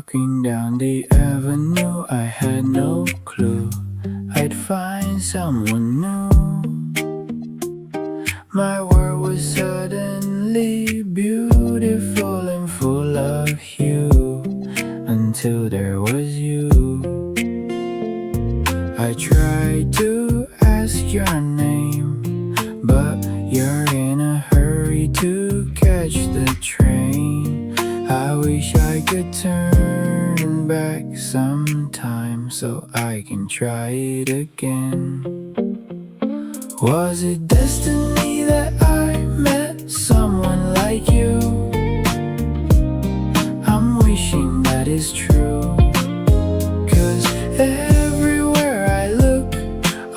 Walking down the avenue, I had no clue I'd find someone new. My world was suddenly beautiful and full of hue, until there was you. I tried to ask your name, but you're in a hurry to catch the train. I wish I could turn back sometime so I can try it again. Was it destiny that I met someone like you? I'm wishing that is true, 'cause everywhere I look,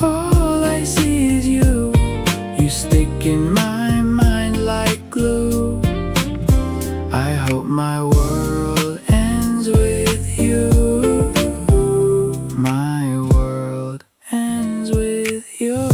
all I see is you. You stick in my mind like glue. I hope my world ends with you. My world ends with you.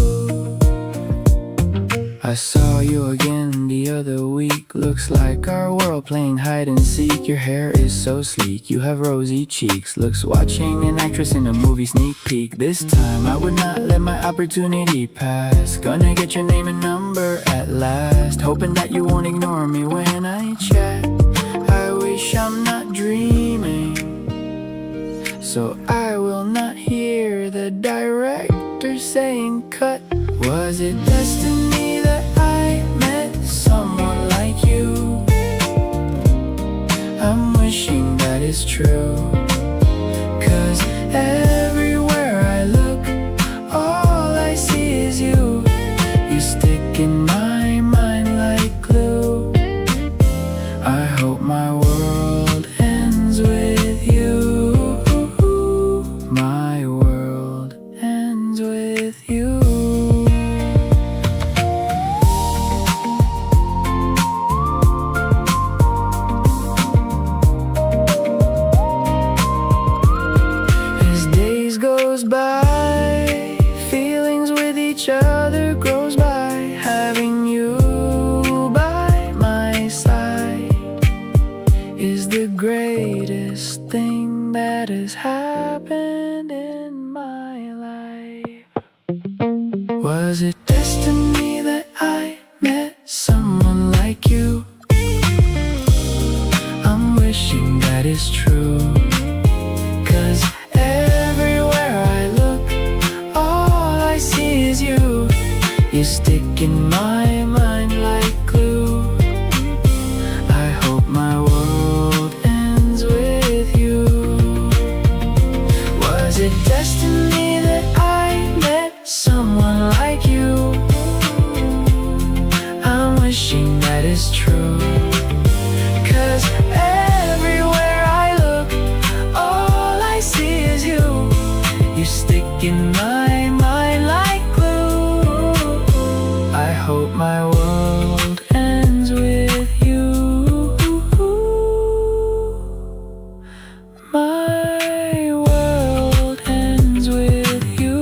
I saw you again the other week. Looks like our world playing hide and seek. Your hair is so sleek, you have rosy cheeks. Looks watching an actress in a movie sneak peek. This time I would not let my opportunity pass. Gonna get your name and number at last, hoping that you won't ignore me when I chat. I wish I'm not dreaming, so I will not hear the director saying cut. Was it destiny that I met someone like you? I'm wishing that is true, 'cause everywhere I look, all I see is you. You stick in my mind like glue. I hope my world ends with you. My world ends with you. As days goes by, feelings with each other grows by. Having you by my side is the greatest thing that has happened in my life. Was it destiny that I met someone like you? I'm wishing that is true, 'cause everywhere I look, all I see is you. You stick in my mind like glue. I hope my world ends with you. Was it destiny that I met someone like you? I'm wishing that is true, 'cause everywhere I look, all I see is you. You stick in my mind like glue. I hope my world ends with you. My world ends with you.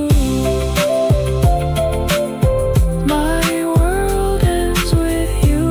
My world ends with you.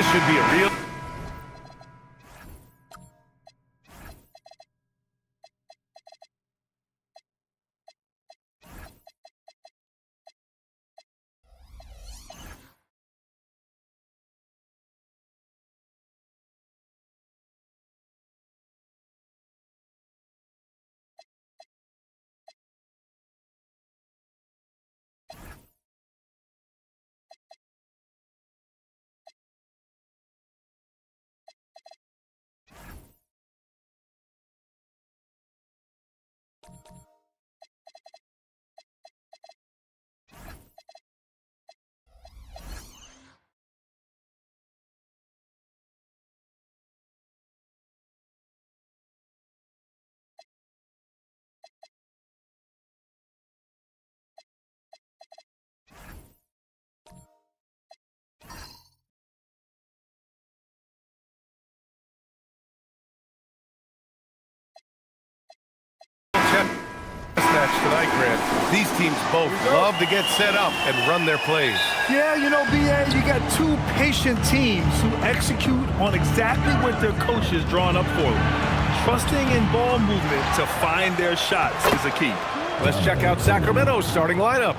This should be a real... match tonight, Grant. These teams both love to get set up and run their plays. Yeah, you know, B.A., you got two patient teams who execute on exactly what their coach is drawing up for them. Trusting in ball movement to find their shots is a key. Let's check out Sacramento's starting lineup.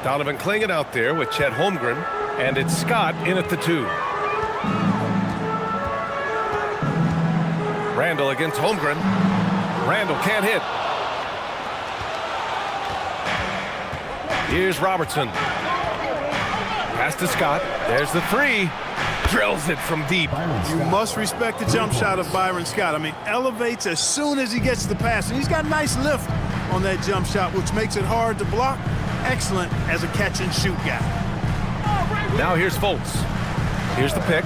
Donovan Clingan out there with Chet Holmgren, and it's Scott in at the 2. Randall against Holmgren. Randall can't hit. Here's Robertson. Pass to Scott. There's the 3. Drills it from deep. You must respect the jump shot of Byron Scott. I mean, elevates as soon as he gets the pass. And he's got a nice lift on that jump shot, which makes it hard to block. Excellent as a catch-and-shoot guy. Now here's Fultz. Here's the pick.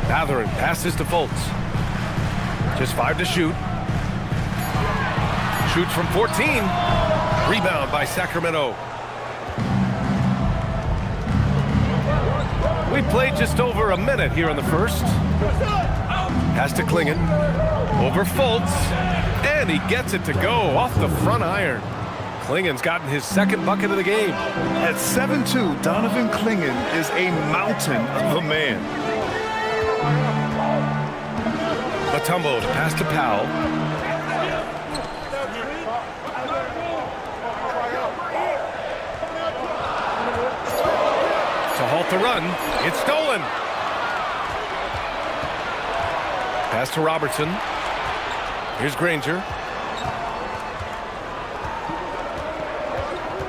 Matherin passes to Fultz. Just 5 to shoot. Shoots from 14. Rebound by Sacramento. We played just over a minute here in the first. Pass to Clingan. Over Fultz. And he gets it to go off the front iron. Clingan's gotten his second bucket of the game. At 7'2", Donovan Clingan is a mountain of a man. Matumbo to pass to Powell. To halt the run. It's stolen. Pass to Robertson. Here's Granger.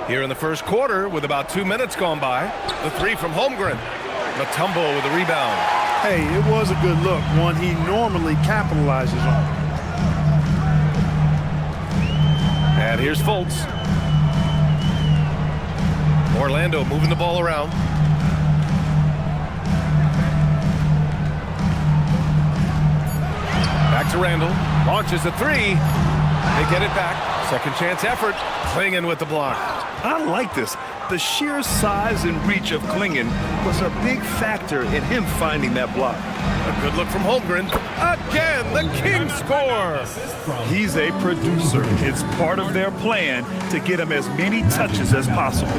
Here in the first quarter with about 2 minutes gone by. The 3 from Holmgren. Matumbo with the rebound. Hey, it was a good look, one he normally capitalizes on. And here's Fultz. Orlando moving the ball around. Back to Randall. Launches a 3. They get it back. Second chance effort. Clingan with the block. I like this. The sheer size and reach of Clingan was a big factor in him finding that block. A good look from Holmgren. Again, the Kings score. He's a producer. It's part of their plan to get him as many touches as possible.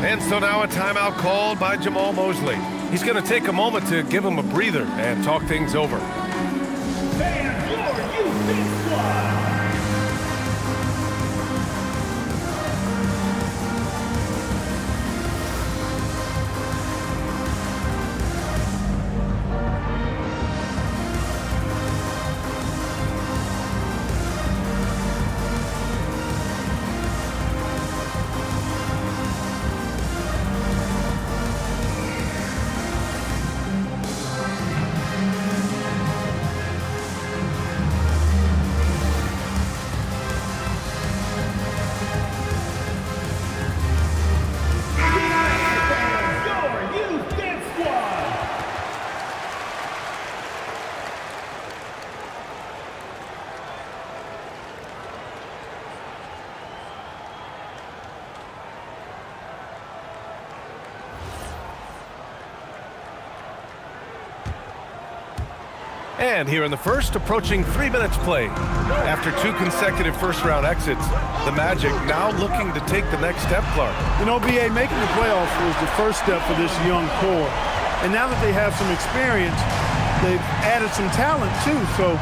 And so now a timeout called by Jamal Mosley. He's going to take a moment to give him a breather and talk things over. And here in the first, approaching 3 minutes play. After 2 consecutive first-round exits, the Magic now looking to take the next step, Clark. You know, BA, making the playoffs was the first step for this young core. And now that they have some experience, they've added some talent, too. So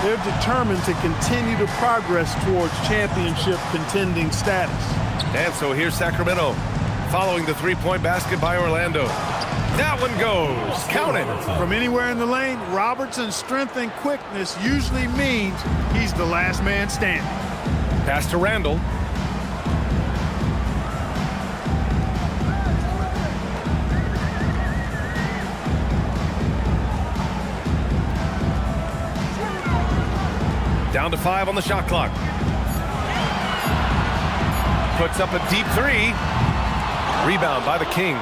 they're determined to continue to progress towards championship contending status. And so here's Sacramento, following the three-point basket by Orlando. That one goes. Count it. From anywhere in the lane, Robertson's strength and quickness usually means he's the last man standing. Pass to Randall. Down to 5 on the shot clock. Puts up a deep 3. Rebound by the Kings.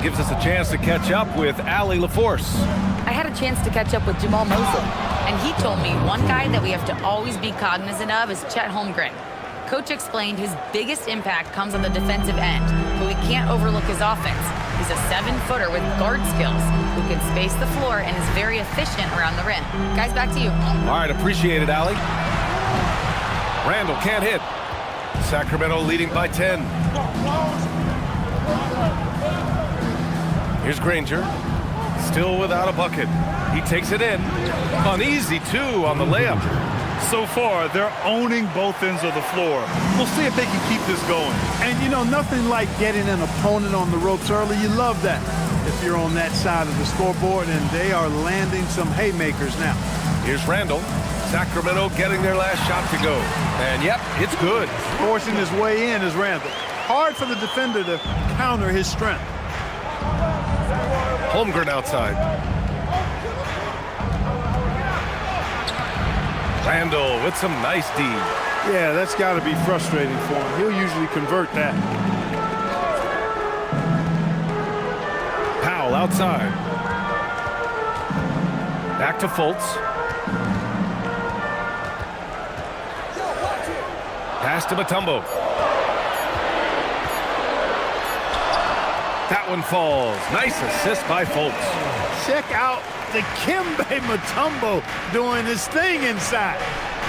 Gives us a chance to catch up with Allie LaForce. I had a chance to catch up with Jamal Mosley, and he told me one guy that we have to always be cognizant of is Chet Holmgren. Coach explained his biggest impact comes on the defensive end, but we can't overlook his offense. He's a 7-footer with guard skills who can space the floor and is very efficient around the rim. Guys, back to you. All right, appreciate it, Allie. Randall can't hit. Sacramento leading by 10. Here's Granger, still without a bucket. He takes it in. An easy 2 on the layup. So far, they're owning both ends of the floor. We'll see if they can keep this going. And, you know, nothing like getting an opponent on the ropes early. You love that if you're on that side of the scoreboard, and they are landing some haymakers now. Here's Randall. Sacramento getting their last shot to go. And, yep, it's good. Forcing his way in is Randall. Hard for the defender to counter his strength. Holmgren outside. Randall with some nice D. Yeah, that's got to be frustrating for him. He'll usually convert that. Powell outside. Back to Fultz. Pass to Mutombo. That one falls. Nice assist by Fultz. Check out the Kimbe Mutombo doing his thing inside,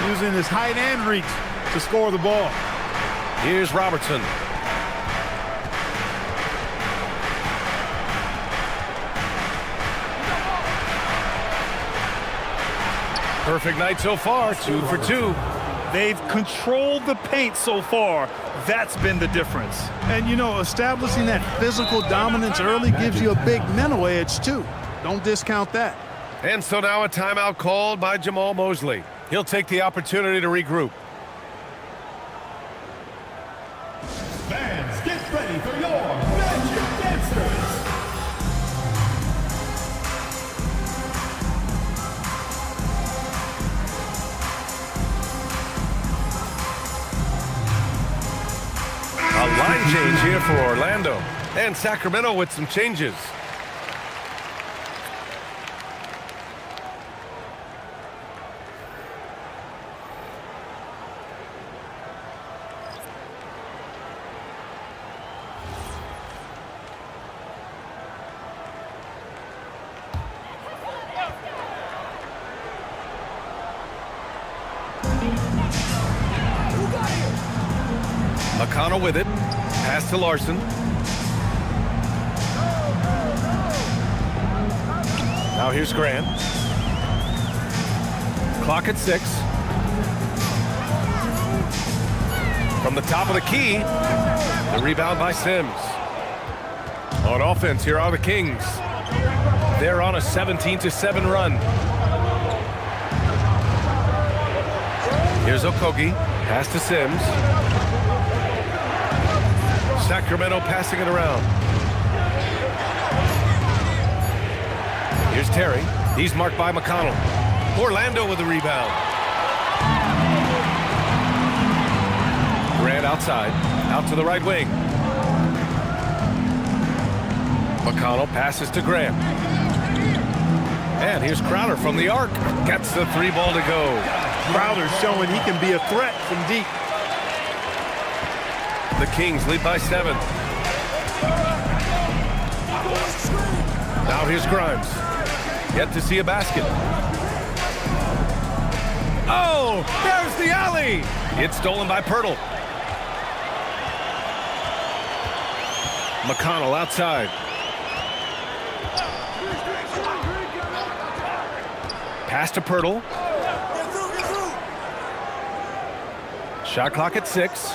using his height and reach to score the ball. Here's Robertson. Perfect night so far, 2 for 2. They've controlled the paint so far. That's been the difference. And, you know, establishing that physical dominance early gives you a big mental edge, too. Don't discount that. And so now a timeout called by Jamal Mosley. He'll take the opportunity to regroup. Fans, get ready for your Magic Dancers. A line change here for Orlando. And Sacramento with some changes. McConnell with it. Pass to Larson. Now here's Grant. Clock at 6. From the top of the key, the rebound by Sims. On offense, here are the Kings. They're on a 17-7 run. Here's Okogie. Pass to Sims. Sacramento passing it around. Here's Terry. He's marked by McConnell. Orlando with the rebound. Grant outside. Out to the right wing. McConnell passes to Grant. And here's Crowder from the arc. Gets the 3 ball to go. Crowder showing he can be a threat from deep. The Kings lead by 7. Now here's Grimes. Yet to see a basket. Oh, there's the alley. It's stolen by Pirtle. McConnell outside. Pass to Pirtle. Shot clock at 6.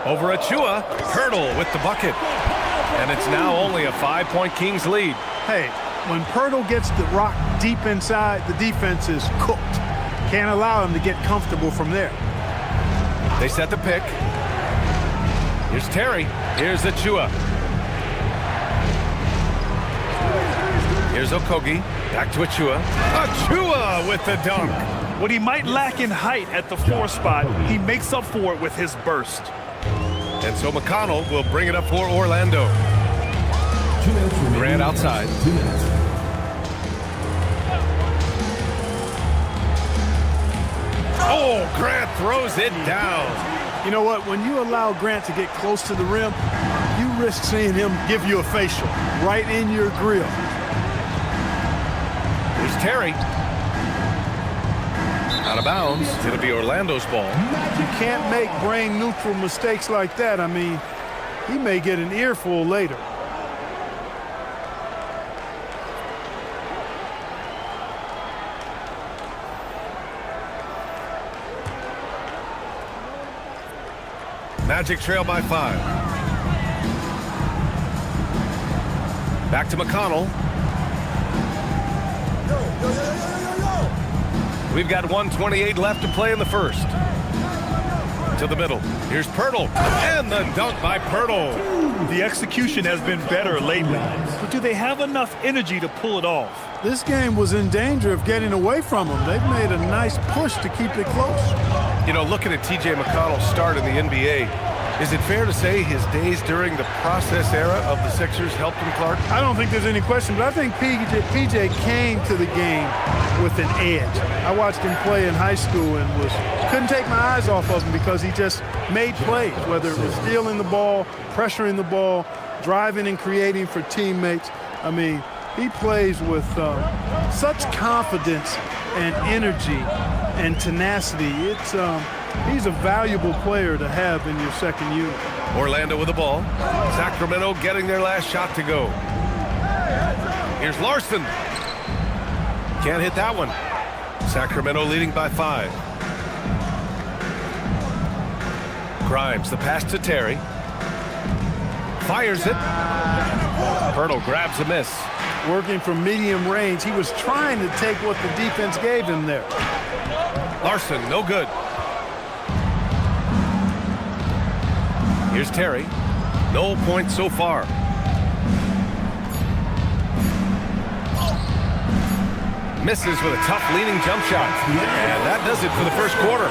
Over Achua. Pirtle with the bucket. And it's now only a 5-point Kings lead. Hey, when Pirtle gets the rock deep inside, the defense is cooked. Can't allow him to get comfortable from there. They set the pick. Here's Terry. Here's Achua. Here's Okogie. Back to Achua. Achua with the dunk. What he might lack in height at the 4 spot, he makes up for it with his burst. And so McConnell will bring it up for Orlando. Grant outside. Oh, Grant throws it down. You know what? When you allow Grant to get close to the rim, you risk seeing him give you a facial right in your grill. Here's Terry. Out of bounds. It'll be Orlando's ball. You can't make brain-neutral mistakes like that. I mean, he may get an earful later. Magic trail by 5. Back to McConnell. We've got 1:28 left to play in the first. To the middle. Here's Pirtle. And the dunk by Pirtle. The execution has been better lately, but do they have enough energy to pull it off? This game was in danger of getting away from them. They've made a nice push to keep it close. You know, looking at TJ McConnell's start in the NBA, is it fair to say his days during the process era of the Sixers helped him, Clark? I don't think there's any question, but I think PJ came to the game with an edge. I watched him play in high school and couldn't take my eyes off of him because he just made plays, whether it was stealing the ball, pressuring the ball, driving and creating for teammates. I mean, he plays with such confidence and energy and tenacity. He's a valuable player to have in your second unit. Orlando with the ball. Sacramento getting their last shot to go. Here's Larson. Can't hit that one. Sacramento leading by 5. Grimes, the pass to Terry. Fires it. Pirtle grabs a miss. Working from medium range, he was trying to take what the defense gave him there. Larson, no good. Here's Terry. No points so far. Misses with a tough leaning jump shot. And that does it for the first quarter.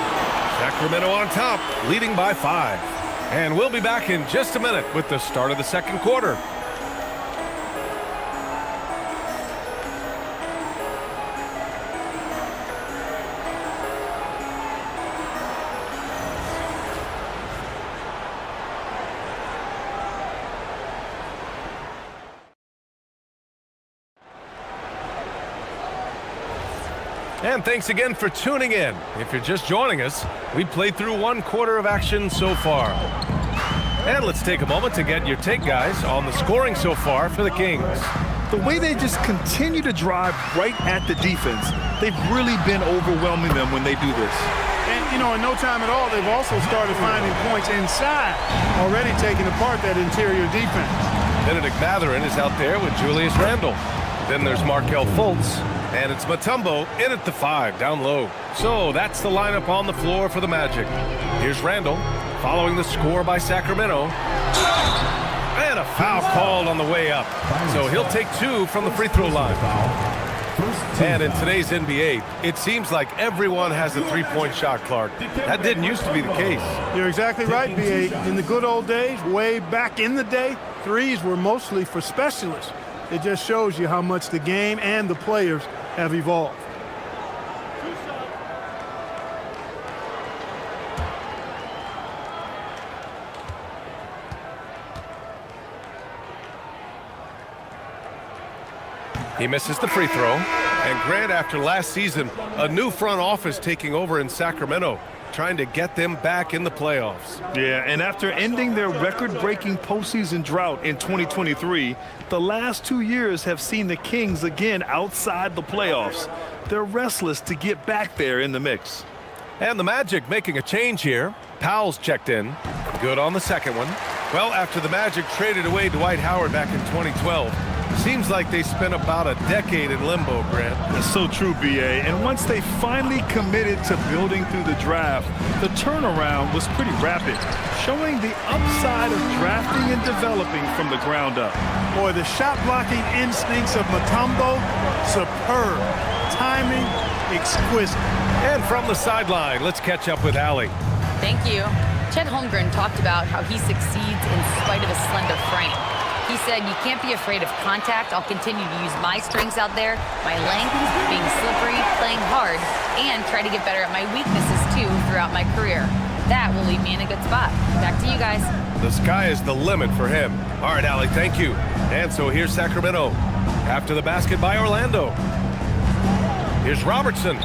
Sacramento on top, leading by 5. And we'll be back in just a minute with the start of the second quarter. And thanks again for tuning in. If you're just joining us, we played through 1 quarter of action so far. And let's take a moment to get your take, guys, on the scoring so far for the Kings. The way they just continue to drive right at the defense, they've really been overwhelming them when they do this. And, you know, in no time at all, they've also started finding points inside, already taking apart that interior defense. Benedict Mathurin is out there with Julius Randle. Then there's Markelle Fultz. And it's Mutombo in at the 5, down low. So that's the lineup on the floor for the Magic. Here's Randle, following the score by Sacramento. And a foul called on the way up. So he'll take 2 from the free throw line. And in today's NBA, it seems like everyone has a three-point shot, Clark. That didn't used to be the case. You're exactly right, B.A. In the good old days, way back in the day, threes were mostly for specialists. It just shows you how much the game and the players have evolved. He misses the free throw. And Grant, after last season, a new front office taking over in Sacramento, trying to get them back in the playoffs. Yeah, and after ending their record-breaking postseason drought in 2023, the last 2 years have seen the Kings again outside the playoffs. They're restless to get back there in the mix. And the Magic making a change here. Powell's checked in. Good on the second one. Well, after the Magic traded away Dwight Howard back in 2012, seems like they spent about a decade in limbo, Grant. That's so true, B.A. And once they finally committed to building through the draft, the turnaround was pretty rapid, showing the upside of drafting and developing from the ground up. Boy, the shot blocking instincts of Mutombo, superb. Timing, exquisite. And from the sideline, let's catch up with Allie. Thank you. Chet Holmgren talked about how he succeeds in spite of a slender frame. He said, you can't be afraid of contact. I'll continue to use my strengths out there, my length, being slippery, playing hard, and try to get better at my weaknesses, too, throughout my career. That will leave me in a good spot. Back to you guys. The sky is the limit for him. All right, Allie, thank you. And so here's Sacramento. After the basket by Orlando. Here's Robertson.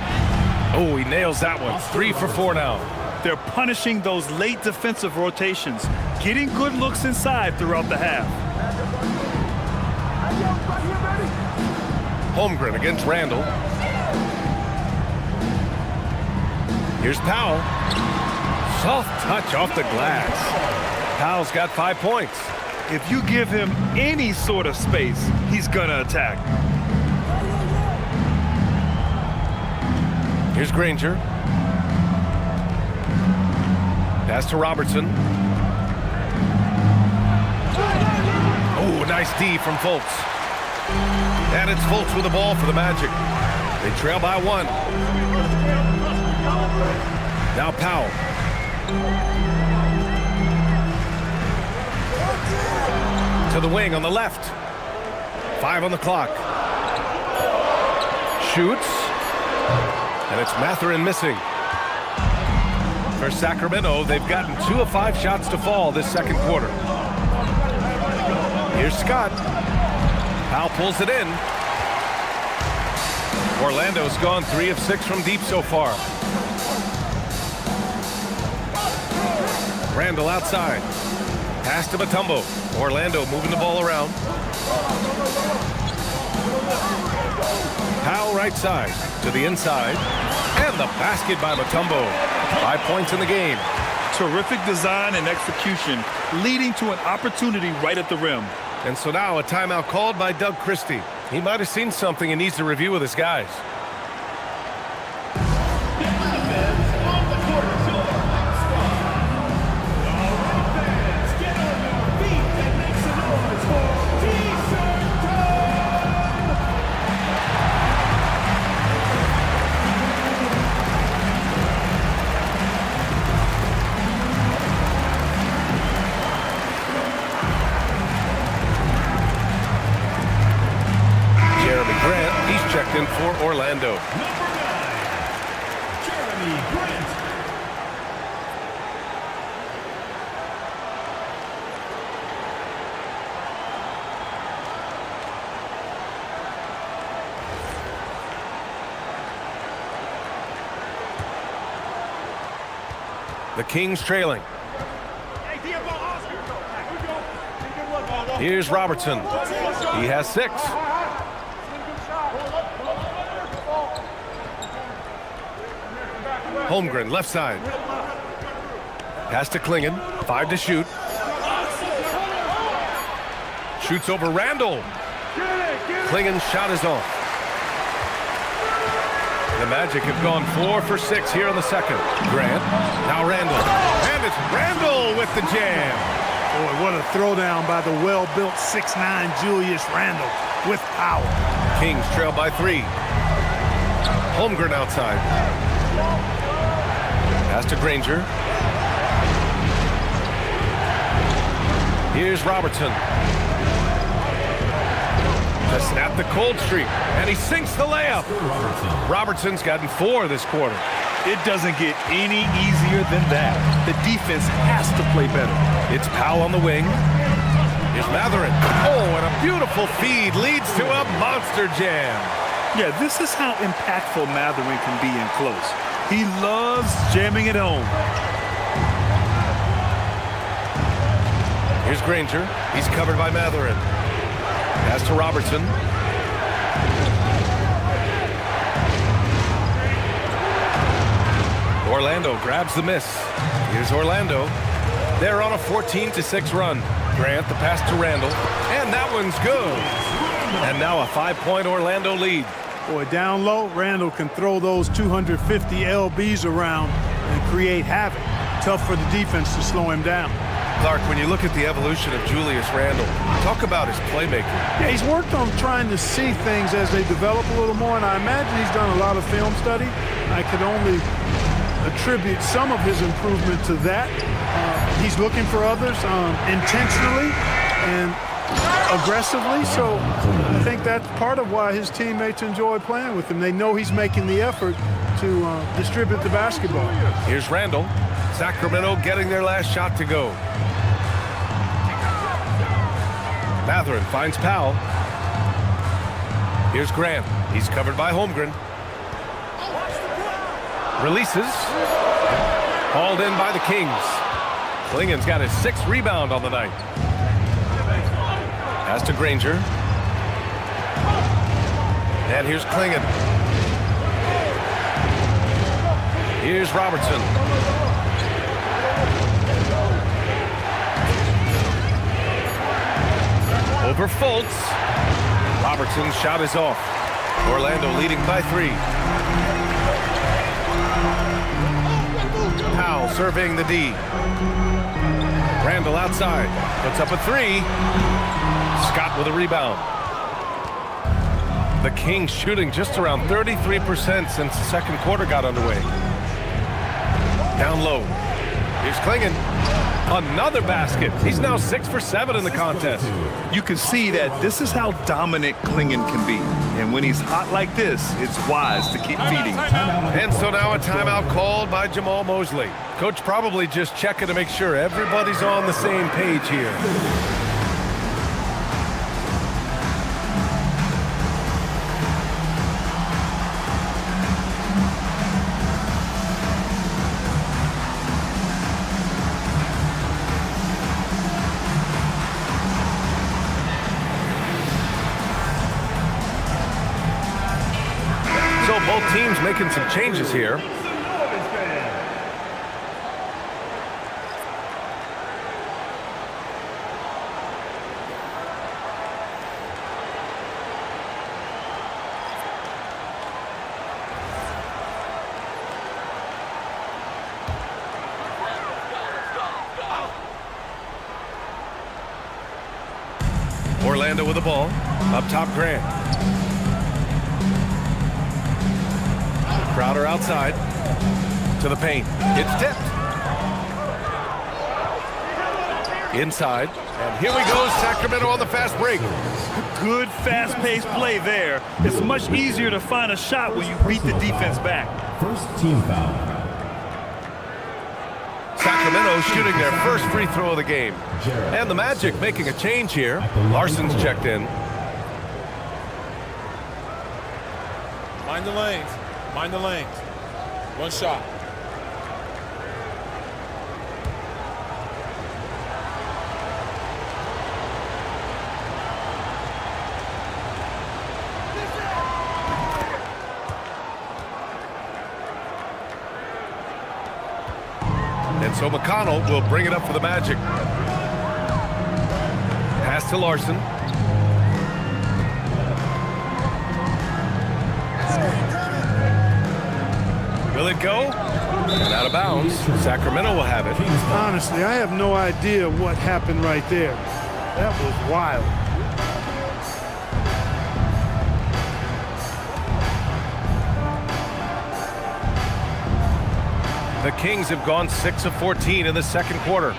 Oh, he nails that one. 3 for 4 now. They're punishing those late defensive rotations, getting good looks inside throughout the half. Holmgren against Randall. Here's Powell. Soft touch off the glass. Powell's got 5 points. If you give him any sort of space, he's gonna attack. Here's Granger. Pass to Robertson. Oh, nice D from Fultz. And it's Fultz with the ball for the Magic. They trail by 1. Now Powell. To the wing on the left. 5 on the clock. Shoots. And it's Mathurin missing. For Sacramento, they've gotten 2 of 5 shots to fall this second quarter. Here's Scott. Powell pulls it in. Orlando's gone 3 of 6 from deep so far. Randall outside. Pass to Mutombo. Orlando moving the ball around. Powell right side to the inside. And the basket by Mutombo. 5 points in the game. Terrific design and execution, leading to an opportunity right at the rim. And so now a timeout called by Doug Christie. He might have seen something and needs to review with his guys. In for Orlando. Number 9, Jeremy Grant. The Kings trailing. Here's Robertson. He has 6. Holmgren, left side. Pass to Klingon. 5 to shoot. Shoots over Randall. Klingon's shot is off. The Magic have gone 4 for 6 here in the second. Grant. Now Randall. And it's Randall with the jam. Boy, what a throwdown by the well-built 6'9" Julius Randall with power. Kings trail by 3. Holmgren outside. Pass to Granger. Here's Robertson. To snap the cold streak. And he sinks the layup. Robertson's gotten 4 this quarter. It doesn't get any easier than that. The defense has to play better. It's Powell on the wing. Here's Mathurin. Oh, and a beautiful feed leads to a monster jam. Yeah, this is how impactful Matherin can be in close. He loves jamming it home. Here's Granger. He's covered by Matherin. Pass to Robertson. Orlando grabs the miss. Here's Orlando. They're on a 14-6 run. Grant the pass to Randall. And that one's good. And now a 5-point Orlando lead. Boy, down low, Randall can throw those 250 LBs around and create havoc. Tough for the defense to slow him down. Clark, when you look at the evolution of Julius Randle, talk about his playmaking. Yeah, he's worked on trying to see things as they develop a little more, and I imagine he's done a lot of film study. I could only attribute some of his improvement to that. He's looking for others intentionally and aggressively, so I think that's part of why his teammates enjoy playing with him. They know he's making the effort to distribute the basketball. Here's Randall. Sacramento getting their last shot to go. Matherin finds Powell. Here's Grant. He's covered by Holmgren. Releases. Hauled in by the Kings. Klingen's got his 6th rebound on the night. Pass to Granger. And here's Klingen. Here's Robertson. Over Fultz. Robertson's shot is off. Orlando leading by 3. Powell surveying the D. Randall outside. Puts up a 3. Scott with a rebound. The Kings shooting just around 33% since the second quarter got underway. Down low. Here's Klingen. Another basket. He's now 6 for 7 in the contest. You can see that this is how dominant Klingen can be. And when he's hot like this, it's wise to keep feeding. And so now a timeout called by Jamal Mosley. Coach probably just checking to make sure everybody's on the same page here. So both teams making some changes here. Orlando with the ball. Up top, Grant. Crowder outside to the paint. It's tipped. Inside. And here we go, Sacramento on the fast break. Good fast-paced play there. It's much easier to find a shot when you beat the defense back. First team foul. Sacramento shooting their first free throw of the game. And the Magic making a change here. Larson's checked in. Mind the lanes. Mind the lanes. One shot. And so McConnell will bring it up for the Magic. Pass to Larson. Will it go? And out of bounds. Sacramento will have it. Honestly, I have no idea what happened right there. That was wild. The Kings have gone 6 of 14 in the second quarter.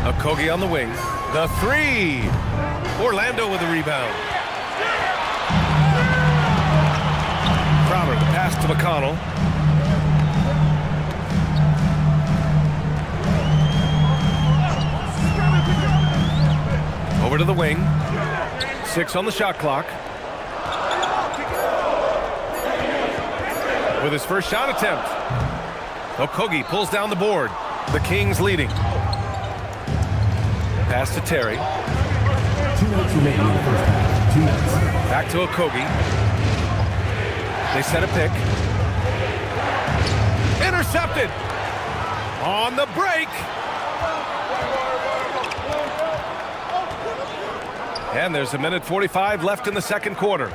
Okogie on the wing. The 3. Orlando with the rebound. Crowder, the pass to McConnell. Over Over to the wing. 6 on the shot clock. With his first shot attempt. Okogie pulls down the board. The Kings leading. Pass to Terry. 2 minutes remaining in the first half. 2 minutes. Back to Okogie. They set a pick. Intercepted. On the break. And there's 1:45 left in the second quarter.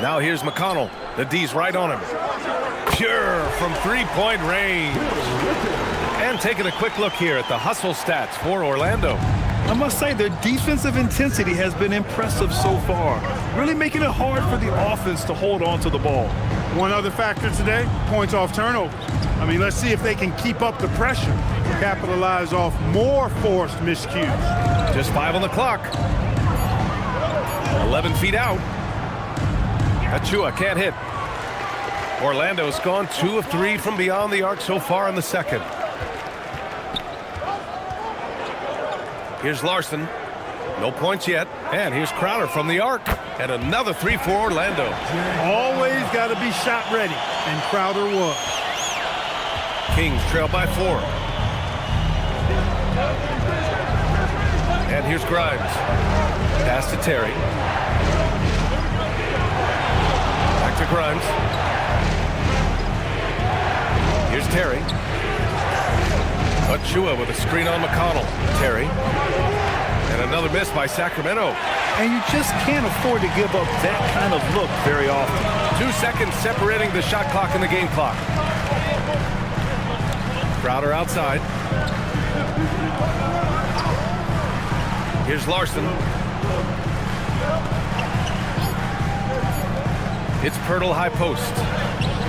Now here's McConnell. The D's right on him. Pure from three-point range. And taking a quick look here at the hustle stats for Orlando. I must say their defensive intensity has been impressive so far, really making it hard for the offense to hold on to the ball. One other factor today, points off turnover. I mean, let's see if they can keep up the pressure, capitalize off more forced miscues. Just 5 on the clock. 11 feet out. Achua can't hit. Orlando's gone 2 of 3 from beyond the arc so far in the second. Here's Larson. No points yet. And here's Crowder from the arc. And another 3 for Orlando. Always got to be shot ready, and Crowder was. Kings trail by 4. And here's Grimes. Pass to Terry. Back to Grimes. Here's Terry. Achua with a screen on McConnell. Terry. And another miss by Sacramento. And you just can't afford to give up that kind of look very often. 2 seconds separating the shot clock and the game clock. Crowder outside. Here's Larson. It's Pirtle high post.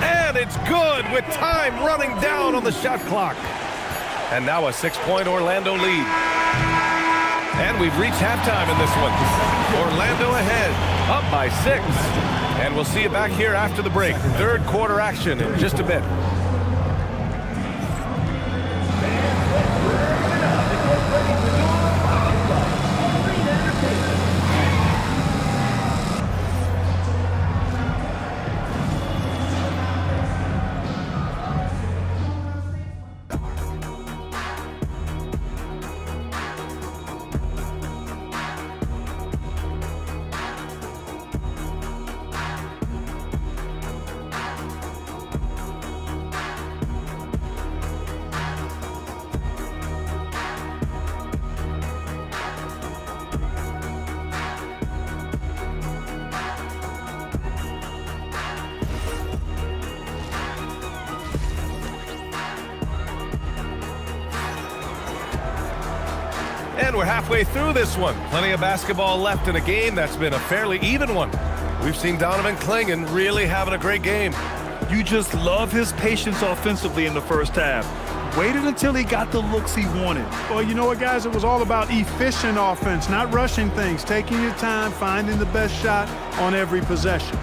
And it's good with time running down on the shot clock. And now a 6-point Orlando lead. And we've reached halftime in this one. Orlando ahead, up by 6. And we'll see you back here after the break. Third quarter action in just a bit. And we're halfway through this one. Plenty of basketball left in a game that's been a fairly even one. We've seen Donovan Clingan really having a great game. You just love his patience offensively in the first half. Waited until he got the looks he wanted. Well, you know what, guys? It was all about efficient offense, not rushing things, taking your time, finding the best shot on every possession.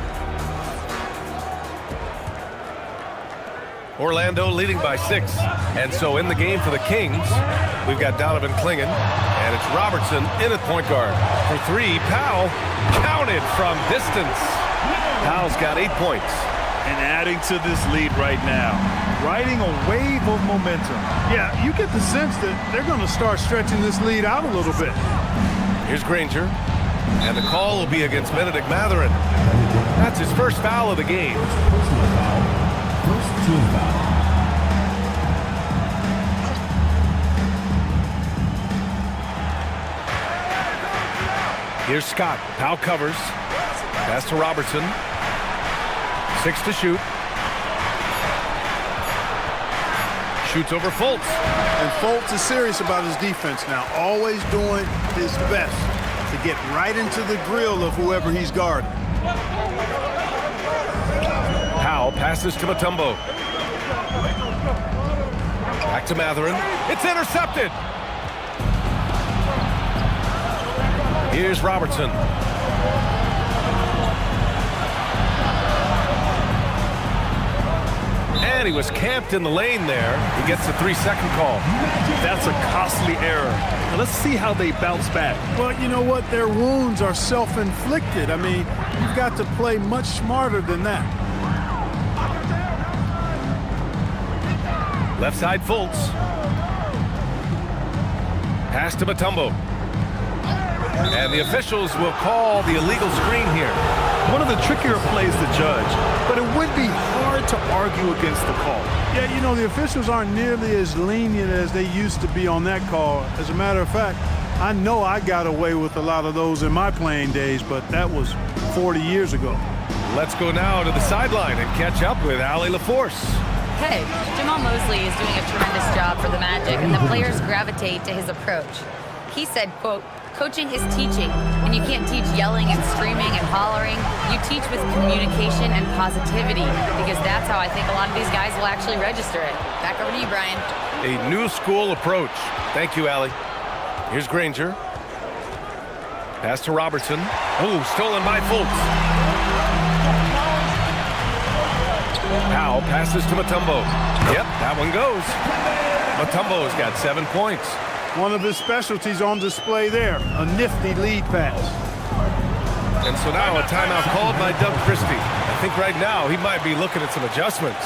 Orlando leading by 6. And so in the game for the Kings, we've got Donovan Clingan, and it's Robertson in at point guard. For 3, Powell counted from distance. Powell's got 8 points. And adding to this lead right now, riding a wave of momentum. Yeah, you get the sense that they're going to start stretching this lead out a little bit. Here's Granger, and the call will be against Benedict Mathurin. That's his first foul of the game. First team foul. Here's Scott. Powell covers. Pass to Robertson. 6 to shoot. Shoots over Fultz. And Fultz is serious about his defense now, always doing his best to get right into the grill of whoever he's guarding. Powell passes to Mutombo. Back to Mathurin. It's intercepted. Here's Robertson. And he was camped in the lane there. He gets a 3-second call. That's a costly error. Now let's see how they bounce back. Well, you know what? Their wounds are self-inflicted. I mean, you've got to play much smarter than that. Left side Fultz. Pass to Mutombo. And the officials will call the illegal screen here. One of the trickier plays to judge, but it would be hard to argue against the call. Yeah, you know, the officials aren't nearly as lenient as they used to be on that call. As a matter of fact, I know I got away with a lot of those in my playing days, but that was 40 years ago. Let's go now to the sideline and catch up with Allie LaForce. Hey, Jamal Mosley is doing a tremendous job for the Magic, and the players gravitate to his approach. He said, quote, "Coaching is teaching, and you can't teach yelling and screaming and hollering. You teach with communication and positivity, because that's how I think a lot of these guys will actually register it." Back over to you, Brian. A new school approach. Thank you, Allie. Here's Granger. Pass to Robertson. Oh, stolen by Fultz. Powell passes to Mutombo. Yep, that one goes. Mutombo's got 7 points. One of his specialties on display there, a nifty lead pass. And so now a timeout called by Doug Christie. I think right now he might be looking at some adjustments.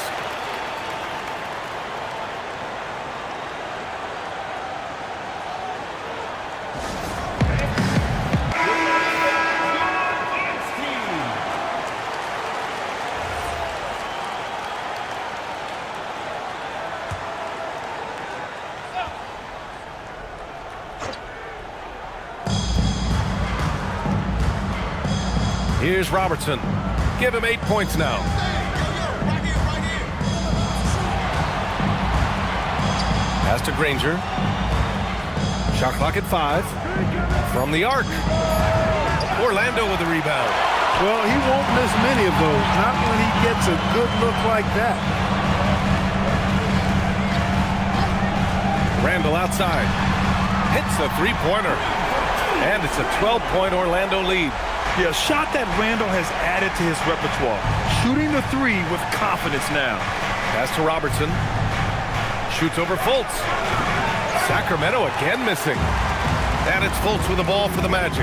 Here's Robertson. Give him 8 points now. Pass to Granger. Shot clock at 5. From the arc. Orlando with the rebound. Well, he won't miss many of those, not when he gets a good look like that. Randall outside. Hits a three-pointer. And it's a 12-point Orlando lead. Yeah, a shot that Randall has added to his repertoire. Shooting the three with confidence now. Pass to Robertson. Shoots over Fultz. Sacramento again missing. And it's Fultz with the ball for the Magic.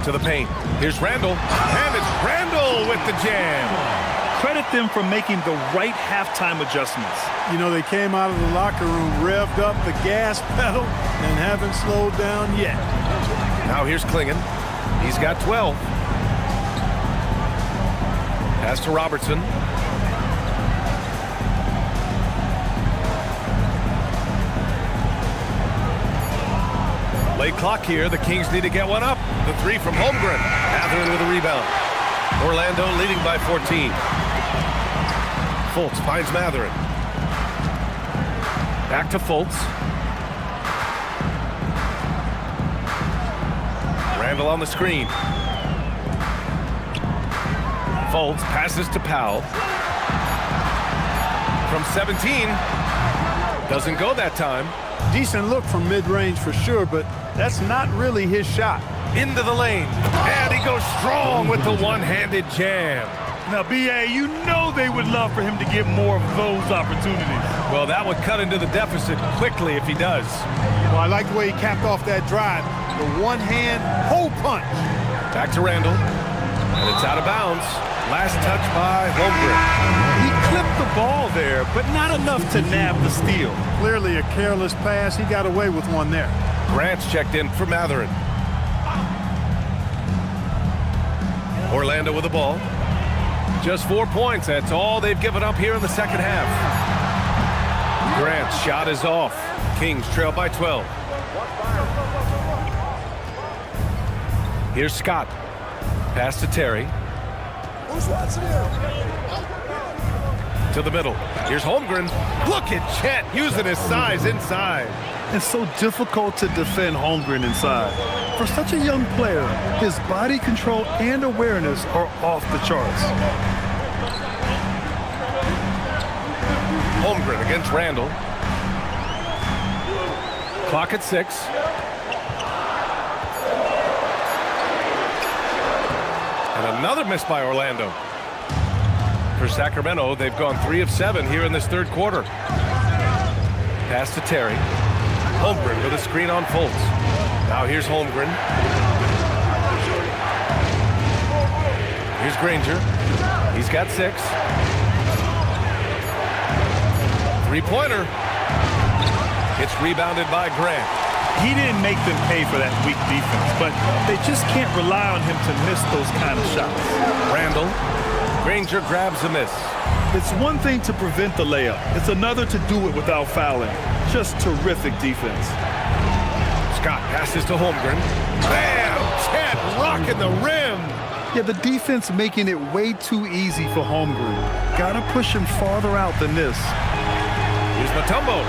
To the paint. Here's Randall. And it's Randall with the jam. Credit them for making the right halftime adjustments. You know, they came out of the locker room, revved up the gas pedal, and haven't slowed down yet. Now here's Klingon. He's got 12. Pass to Robertson. Late clock here. The Kings need to get one up. The three from Holmgren. Mathurin with a rebound. Orlando leading by 14. Fultz finds Mathurin. Back to Fultz. Randall on the screen. Fultz passes to Powell. From 17. Doesn't go that time. Decent look from mid-range for sure, but that's not really his shot. Into the lane. And he goes strong with the one-handed jam. Now, B.A., you know they would love for him to get more of those opportunities. Well, that would cut into the deficit quickly if he does. Well, I like the way he capped off that drive. The one-hand hole punch. Back to Randall. And it's out of bounds. Last touch by Holmgren. He clipped the ball there, but not enough to nab the steal. Clearly a careless pass. He got away with one there. Grant's checked in for Mathurin. Orlando with the ball. Just 4 points. That's all they've given up here in the second half. Grant's shot is off. Kings trail by 12. Here's Scott. Pass to Terry. To the middle. Here's Holmgren. Look at Chet using his size inside. It's so difficult to defend Holmgren inside. For such a young player, his body control and awareness are off the charts. Holmgren against Randall. Clock at 6. And another miss by Orlando. for Sacramento. They've gone 3 of 7 here in this third quarter. Pass to Terry. Holmgren with a screen on Fultz. Now here's Holmgren. Here's Granger. He's got 6. Three-pointer. It's rebounded by Grant. He didn't make them pay for that weak defense, but they just can't rely on him to miss those kind of shots. Randall. Granger grabs a miss. It's one thing to prevent the layup. It's another to do it without fouling. Just terrific defense. Scott passes to Holmgren. Bam! Chet rocking the rim. Yeah, the defense making it way too easy for Holmgren. Gotta push him farther out than this. Here's Mutombo.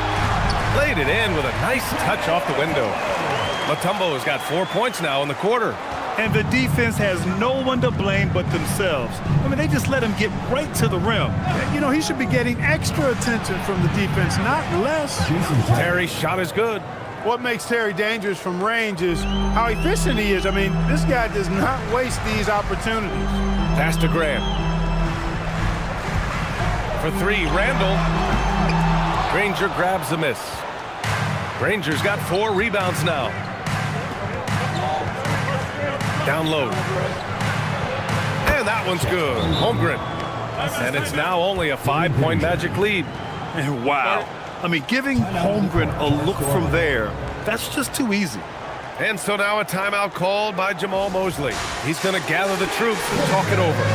Played it in with a nice touch off the window. Mutombo has got 4 points now in the quarter. And the defense has no one to blame but themselves. I mean, they just let him get right to the rim. You know, he should be getting extra attention from the defense, not less. Terry's shot is good. What makes Terry dangerous from range is how efficient he is. I mean, this guy does not waste these opportunities. Pass to Grant. For 3, Randall. Granger grabs the miss. Granger's got 4 rebounds now. Down low. And that one's good. Holmgren. And it's now only a 5-point Magic lead. And wow. I mean, giving Holmgren a look from there, that's just too easy. And so now a timeout called by Jamal Mosley. He's going to gather the troops and talk it over.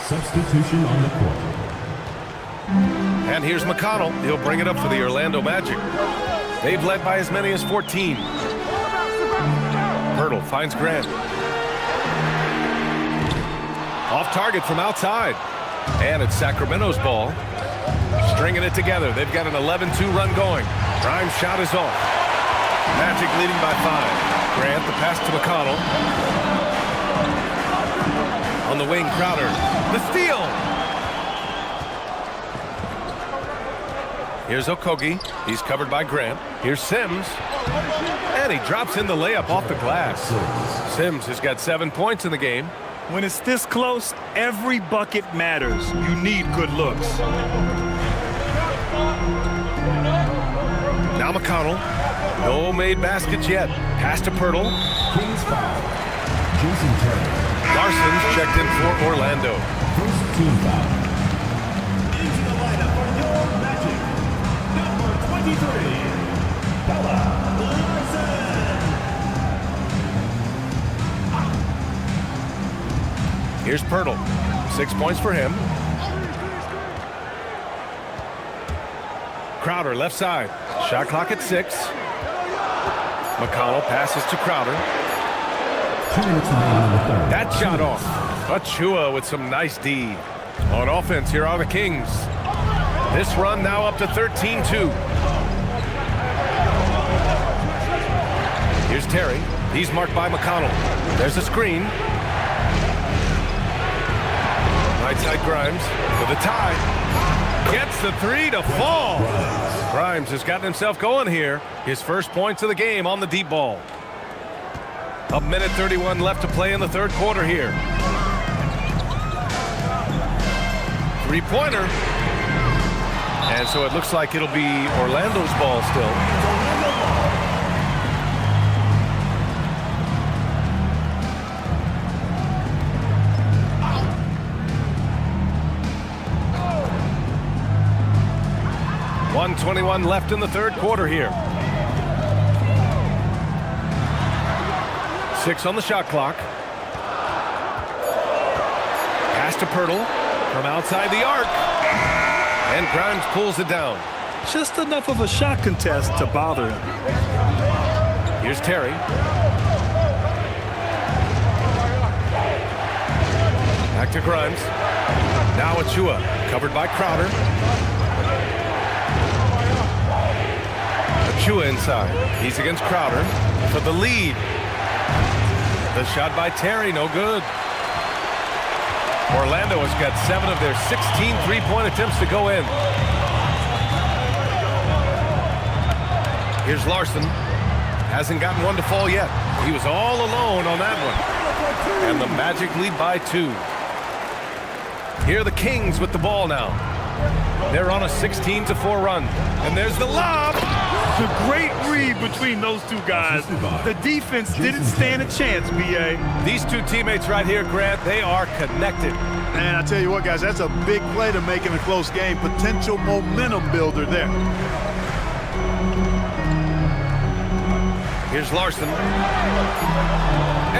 Substitution on the court. And here's McConnell. He'll bring it up for the Orlando Magic. They've led by as many as 14. Pirtle finds Grant. Off target from outside. And it's Sacramento's ball. Stringing it together. They've got an 11-2 run going. Grimes' shot is off. Magic leading by 5. Grant, the pass to McConnell. On the wing, Crowder. The steal! Here's Okogie. He's covered by Grant. Here's Sims. And he drops in the layup off the glass. Sims has got 7 points in the game. When it's this close, every bucket matters. You need good looks. Now McConnell. No made baskets yet. Pass to Pirtle. Kings foul. Jason Terry. Larson's checked in for Orlando. First team foul. Into the lineup for your Magic, number 23, Bella Larson. Here's Pirtle. 6 points for him. Crowder left side. Shot clock at 6. McConnell passes to Crowder. 2 minutes remaining in the third. That shot off. Achua with some nice D. On offense, here are the Kings. This run now up to 13-2. Here's Terry. He's marked by McConnell. There's a screen. Right side Grimes for the tie. Gets the 3 to fall. Grimes has gotten himself going here. His first points of the game on the deep ball. A minute 31 left to play in the third quarter here. Three-pointer. And so it looks like it'll be Orlando's ball still. .121 left in the third quarter here. 6 on the shot clock. Pass to Pirtle from outside the arc. And Grimes pulls it down. Just enough of a shot contest to bother him. Here's Terry. Back to Grimes. Now Achua, covered by Crowder. Achua inside. He's against Crowder for the lead. The shot by Terry, no good. Orlando has got 7 of their 16 three-point attempts to go in. Here's Larson. Hasn't gotten one to fall yet. He was all alone on that one. And the Magic lead by 2. Here are the Kings with the ball now. They're on a 16-4 run. And there's the lob. The great read between those two guys. The defense didn't stand a chance, B.A. These two teammates right here, Grant, they are connected. And I tell you what, guys, that's a big play to make in a close game. Potential momentum builder there. Here's Larson.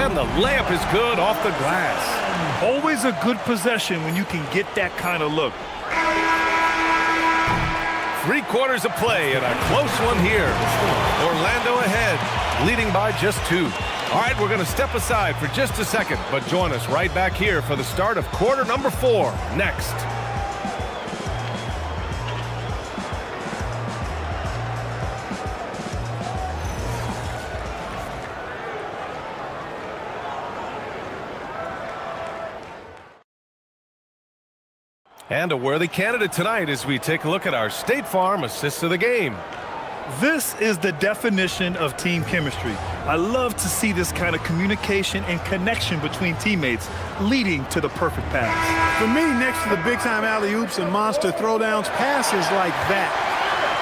And the layup is good off the glass. Always a good possession when you can get that kind of look. 3 quarters of play and a close one here. Orlando ahead, leading by just 2. All right, we're going to step aside for just a second, but join us right back here for the start of quarter number 4 next. And a worthy candidate tonight as we take a look at our State Farm assists of the game. This is the definition of team chemistry. I love to see this kind of communication and connection between teammates leading to the perfect pass. For me, next to the big-time alley-oops and monster throwdowns, passes like that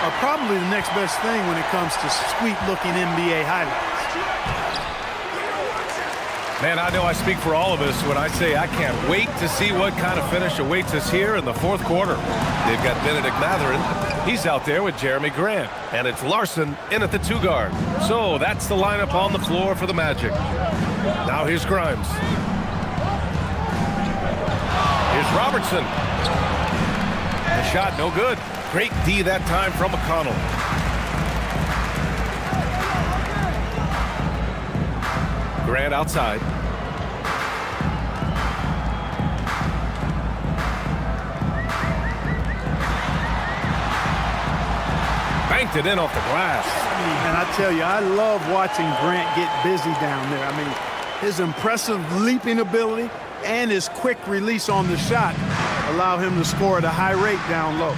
are probably the next best thing when it comes to sweet-looking NBA highlights. Man, I know I speak for all of us when I say I can't wait to see what kind of finish awaits us here in the 4th quarter. They've got Benedict Mathurin. He's out there with Jeremy Grant. And it's Larson in at the 2 guard. So that's the lineup on the floor for the Magic. Now here's Grimes. Here's Robertson. The shot no good. Great D that time from McConnell. Grant outside. Banked it in off the glass. And I tell you, I love watching Grant get busy down there. I mean, his impressive leaping ability and his quick release on the shot allow him to score at a high rate down low.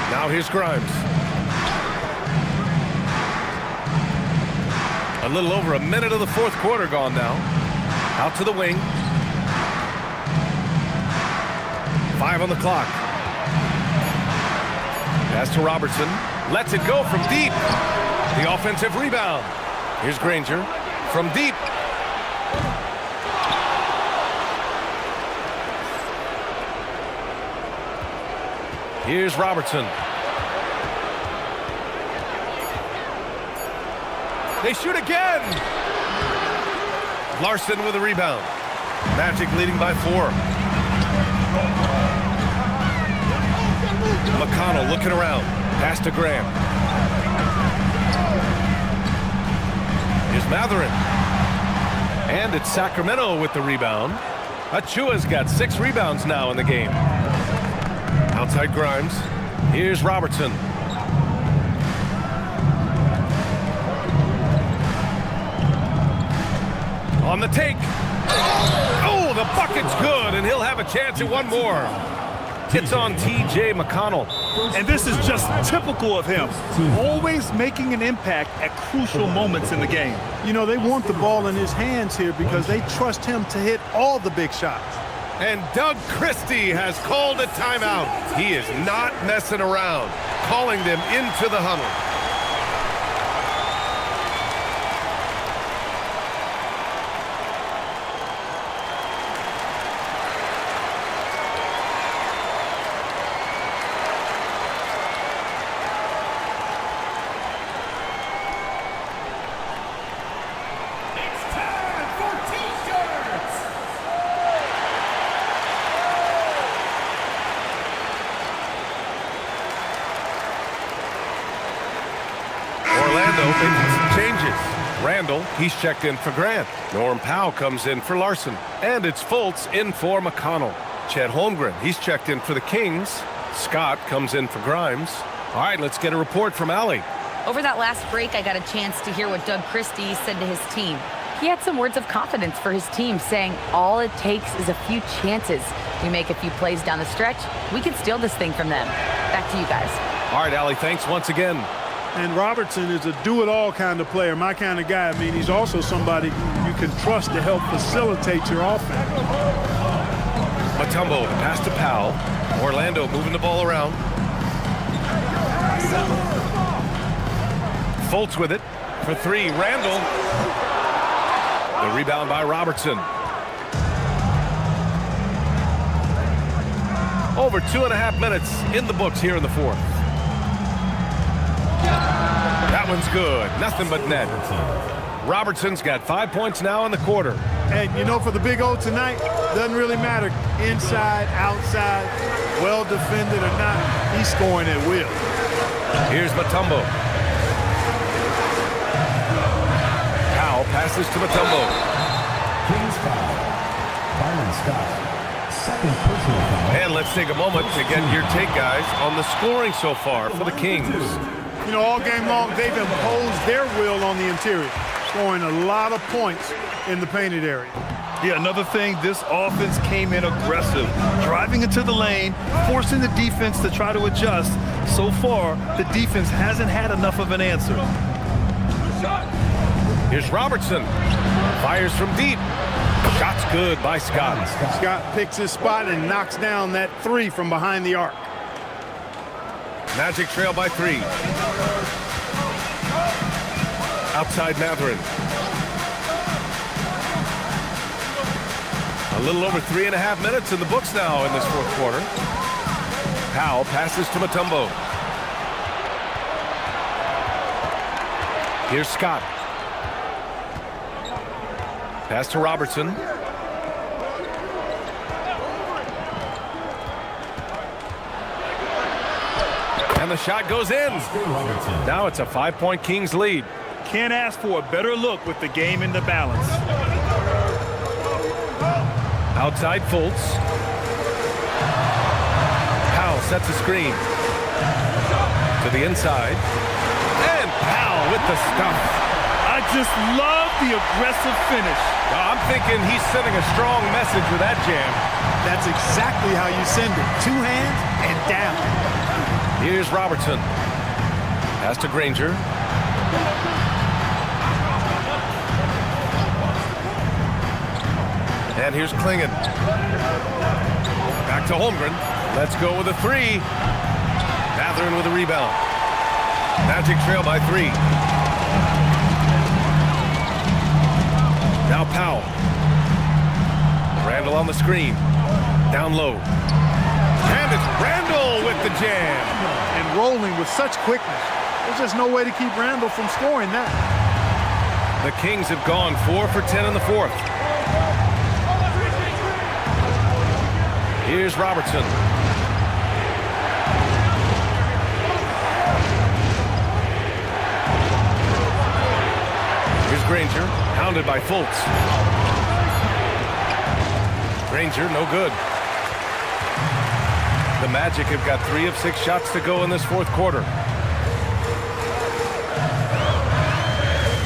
Now here's Grimes. A little over a minute of the 4th quarter gone now. Out to the wing. 5 on the clock. Pass to Robertson. Lets it go from deep. The offensive rebound. Here's Granger from deep. Here's Robertson. They shoot again. Larson with a rebound. Magic leading by 4. McConnell looking around. Pass to Graham. Here's Mathurin. And it's Sacramento with the rebound. Achua's got 6 rebounds now in the game. Outside Grimes. Here's Robertson. On the take. Oh, the bucket's good, and he'll have a chance at one more. Hits on T.J. McConnell. And this is just typical of him. Always making an impact at crucial moments in the game. You know, they want the ball in his hands here because they trust him to hit all the big shots. And Doug Christie has called a timeout. He is not messing around, calling them into the huddle. Making some changes. Randall, he's checked in for Grant. Norm Powell comes in for Larson. And it's Fultz in for McConnell. Chet Holmgren, he's checked in for the Kings. Scott comes in for Grimes. All right, let's get a report from Allie. Over that last break, I got a chance to hear what Doug Christie said to his team. He had some words of confidence for his team, saying all it takes is a few chances. We make a few plays down the stretch, we can steal this thing from them. Back to you guys. All right, Allie, thanks once again. And Robertson is a do-it-all kind of player, my kind of guy. I mean, he's also somebody you can trust to help facilitate your offense. Mutombo, the pass to Powell. Orlando moving the ball around. Fultz with it for three. Randall. The rebound by Robertson. Over 2.5 minutes in the books here in the fourth. That one's good. Nothing but net. Robertson's got 5 points now in the quarter. And, you know, for the Big O tonight, doesn't really matter inside, outside, well defended or not, he's scoring at will. Here's Mutombo. Powell passes to Mutombo. Kings foul. Byron Scott. Second personal foul. And let's take a moment to get your take, guys, on the scoring so far for the Kings. You know, all game long, they've imposed their will on the interior, scoring a lot of points in the painted area. Yeah, another thing, this offense came in aggressive, driving into the lane, forcing the defense to try to adjust. So far, the defense hasn't had enough of an answer. Here's Robertson. Fires from deep. Shot's good by Scott. Scott picks his spot and knocks down that three from behind the arc. Magic trail by 3. Outside Matherin. A little over 3.5 minutes in the books now in this fourth quarter. Powell passes to Mutombo. Here's Scott. Pass to Robertson. And the shot goes in. Now it's a 5-point Kings lead. Can't ask for a better look with the game in the balance. Outside Fultz. Powell sets a screen. To the inside. And Powell with the stuff. I just love the aggressive finish. I'm thinking he's sending a strong message with that jam. That's exactly how you send it. 2 hands and down. Here's Robertson. Pass to Granger. And here's Klingon. Back to Holmgren. Let's go with a 3. Matherin with a rebound. Magic trail by 3. Now Powell. Randall on the screen. Down low. And it's Randall with the jam. And rolling with such quickness. There's just no way to keep Randall from scoring that. The Kings have gone 4 for 10 in the fourth. Here's Robertson. Here's Granger, hounded by Fultz. Granger, no good. The Magic have got 3 of 6 shots to go in this fourth quarter.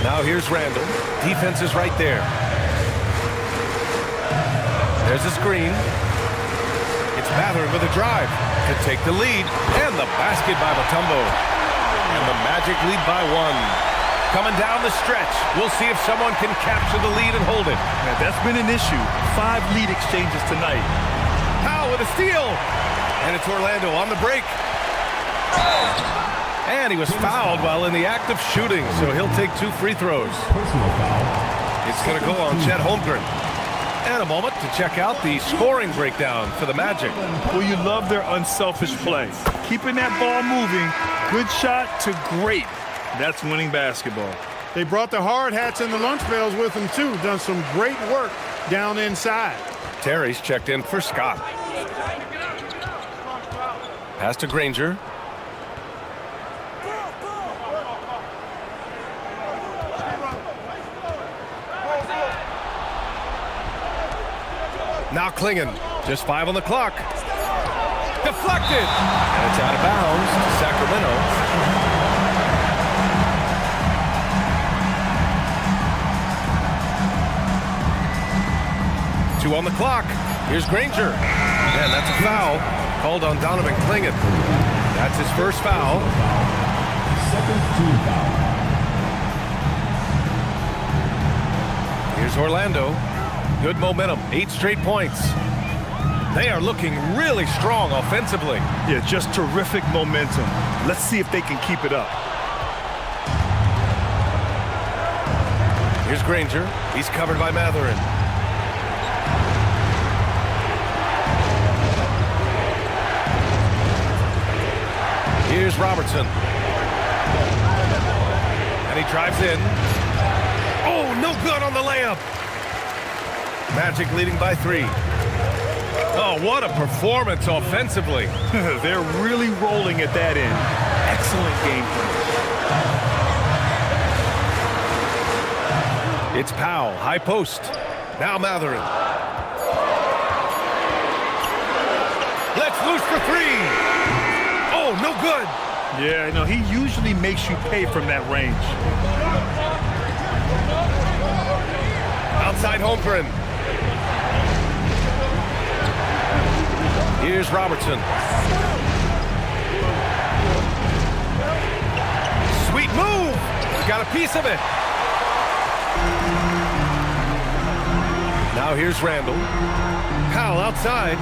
Now here's Randall. Defense is right there. There's a screen. It's Matherin with a drive to take the lead. And the basket by Mutombo. And the Magic lead by 1. Coming down the stretch. We'll see if someone can capture the lead and hold it. Yeah, that's been an issue. 5 lead exchanges tonight. Powell with a steal. And it's Orlando on the break. And he was fouled while in the act of shooting, so he'll take 2 free throws. Personal foul. It's going to go on Chet Holmgren. And a moment to check out the scoring breakdown for the Magic. Well, you love their unselfish play. Keeping that ball moving, good shot to great. That's winning basketball. They brought the hard hats and the lunch pails with them, too. Done some great work down inside. Terry's checked in for Scott. Pass to Granger. Now Klingon, just 5 on the clock. Deflected, and it's out of bounds to Sacramento. 2 on the clock. Here's Granger. And that's a foul called on Donovan Klingon. That's his first foul. Second team foul. Here's Orlando. Good momentum, 8 straight points. They are looking really strong offensively. Yeah, just terrific momentum. Let's see if they can keep it up. Here's Granger. He's covered by Matherin. Here's Robertson. And he drives in. Oh, no good on the layup. Magic leading by 3. Oh, what a performance offensively. They're really rolling at that end. Excellent game plan. It's Powell, high post. Now Matherin. Let's loose for 3. Oh, no good. Yeah, no, he usually makes you pay from that range. Outside Holmgren. Here's Robertson. Sweet move. Got a piece of it. Now here's Randall. Powell outside.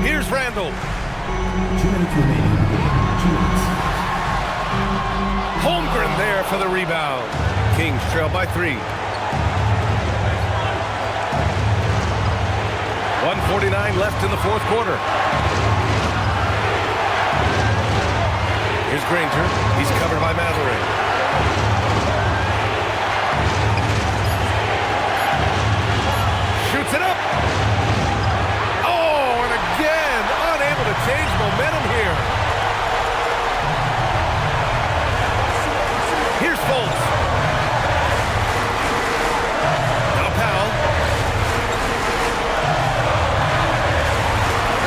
Here's Randall. 2 minutes remaining. 2 minutes. Holmgren there for the rebound. Kings trail by 3. 1:49 left in the fourth quarter. Here's Granger. He's covered by Matherin. Shoots it up. Oh, and again, unable to change momentum here. Here's Fultz. Now Powell.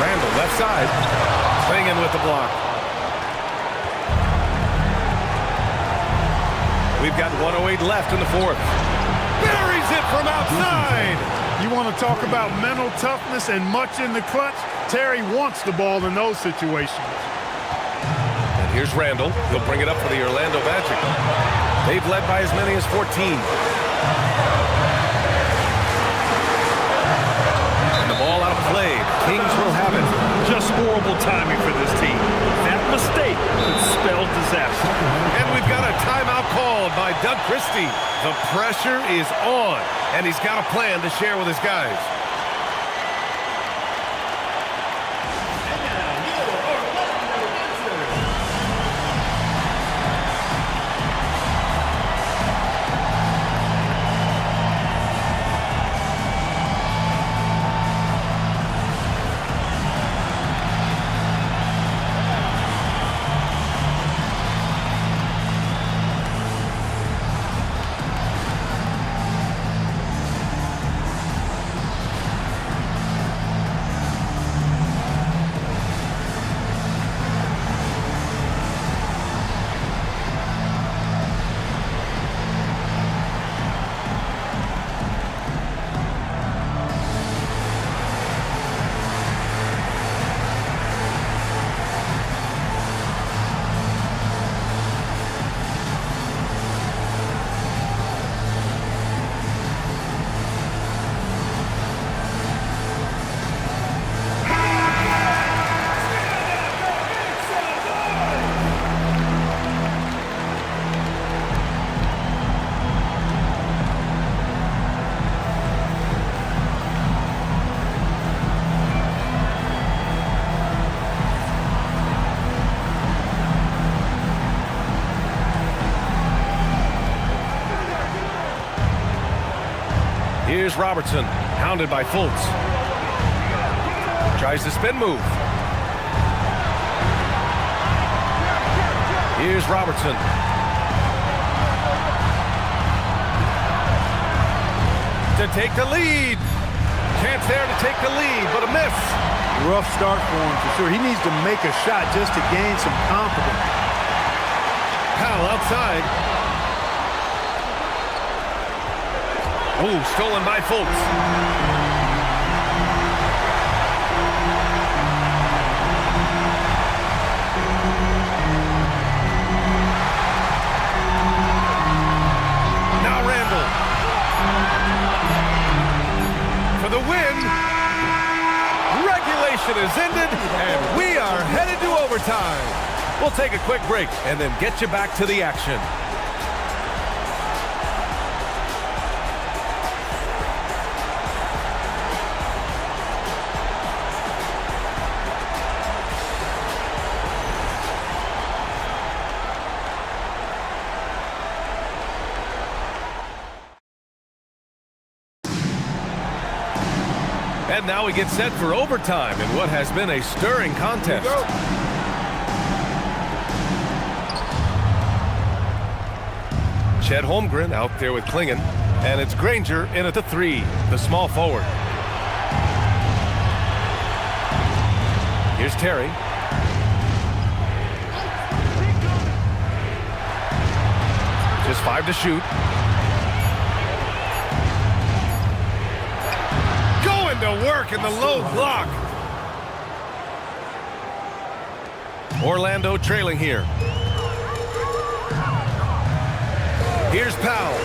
Randall, left side. Klingon with the block. We've got 1:08 left in the fourth. Buries it from outside. You want to talk about mental toughness and much in the clutch? Terry wants the ball in those situations. And here's Randall. He'll bring it up for the Orlando Magic. They've led by as many as 14. And the ball out of play. Kings will have it. Just horrible timing for this team. That mistake could spell disaster. And we've got a timeout called by Doug Christie. The pressure is on, and he's got a plan to share with his guys. Here's Robertson, hounded by Fultz. Tries the spin move. Here's Robertson. 2 to take the lead. Chance there to take the lead, but a miss. Rough start for him for sure. He needs to make a shot just to gain some confidence. Powell outside. Oh, stolen by Fultz. For the win. Regulation is ended, and we are headed to overtime. We'll take a quick break and then get you back to the action. And now we get set for overtime in what has been a stirring contest. Chet Holmgren out there with Klingon, and it's Granger in at the 3, the small forward. Here's Terry. Just 5 to shoot. To work in the low block. Orlando trailing here. Here's Powell.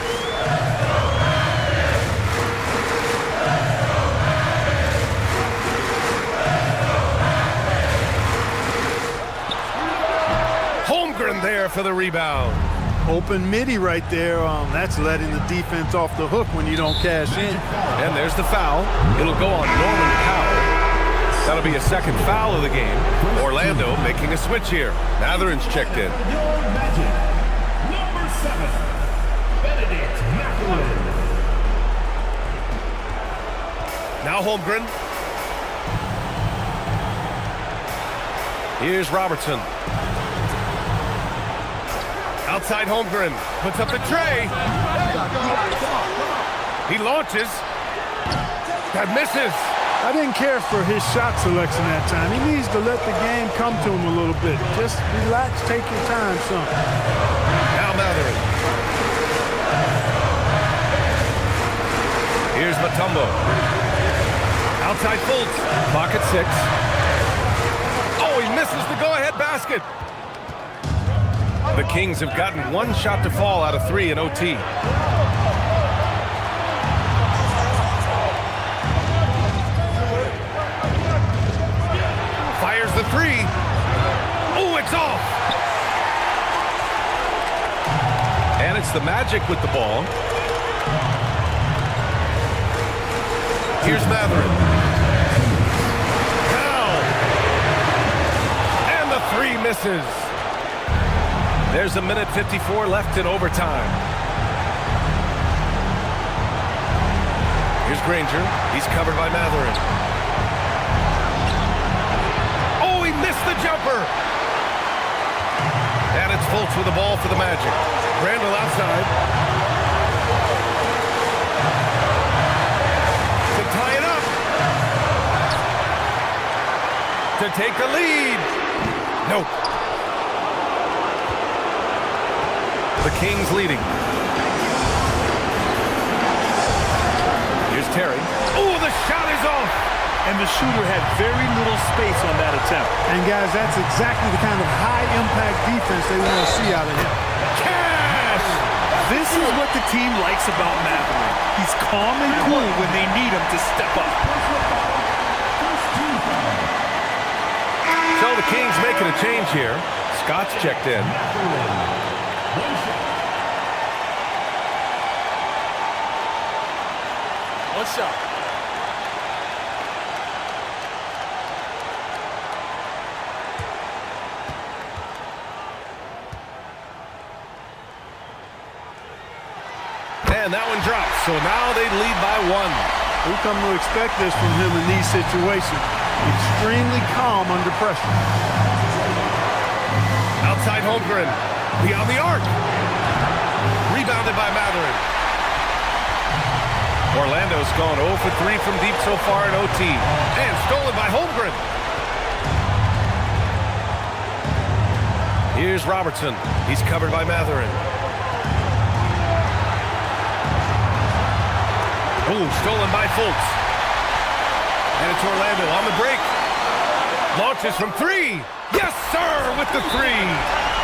Holmgren there for the rebound. Open midi right there. That's letting the defense off the hook when you don't cash in. And there's the foul. It'll go on Norman Powell. That'll be a second foul of the game. Orlando making a switch here. Matherin's checked in. Number 7, Benedict McAllen. Now Holmgren. Here's Robertson. Outside Holmgren, puts up the tray. He launches. That misses. I didn't care for his shot selection that time. He needs to let the game come to him a little bit. Just relax, take your time, son. Now Matherin. Here's Mutombo. Outside Fultz. Clock at 6. Oh, he misses the go-ahead basket. The Kings have gotten 1 shot to fall out of 3 in OT. Fires the 3. Oh, it's off. And it's the Magic with the ball. Here's Matherin. Now. And the 3 misses. There's a minute 54 left in overtime. Here's Granger. He's covered by Matherin. Oh, he missed the jumper. And it's Fultz with the ball for the Magic. Randall outside. To tie it up. To take the lead. Nope. The Kings leading. Here's Terry. Oh, the shot is off. And the shooter had very little space on that attempt. And guys, that's exactly the kind of high-impact defense they want to see out of him. Cash! This is what the team likes about Matherin. He's calm and cool when they need him to step up. So the Kings making a change here. Scott's checked in. One shot. And that one drops. So now they lead by 1. We come to expect this from him in these situations. Extremely calm under pressure. Outside Holmgren. Beyond the arc. Rebounded by Matherin. Orlando's gone 0 for 3 from deep so far in OT. And stolen by Holmgren. Here's Robertson. He's covered by Matherin. Ooh, stolen by Fultz. And it's Orlando on the break. Launches from 3. Yes, sir, with the 3.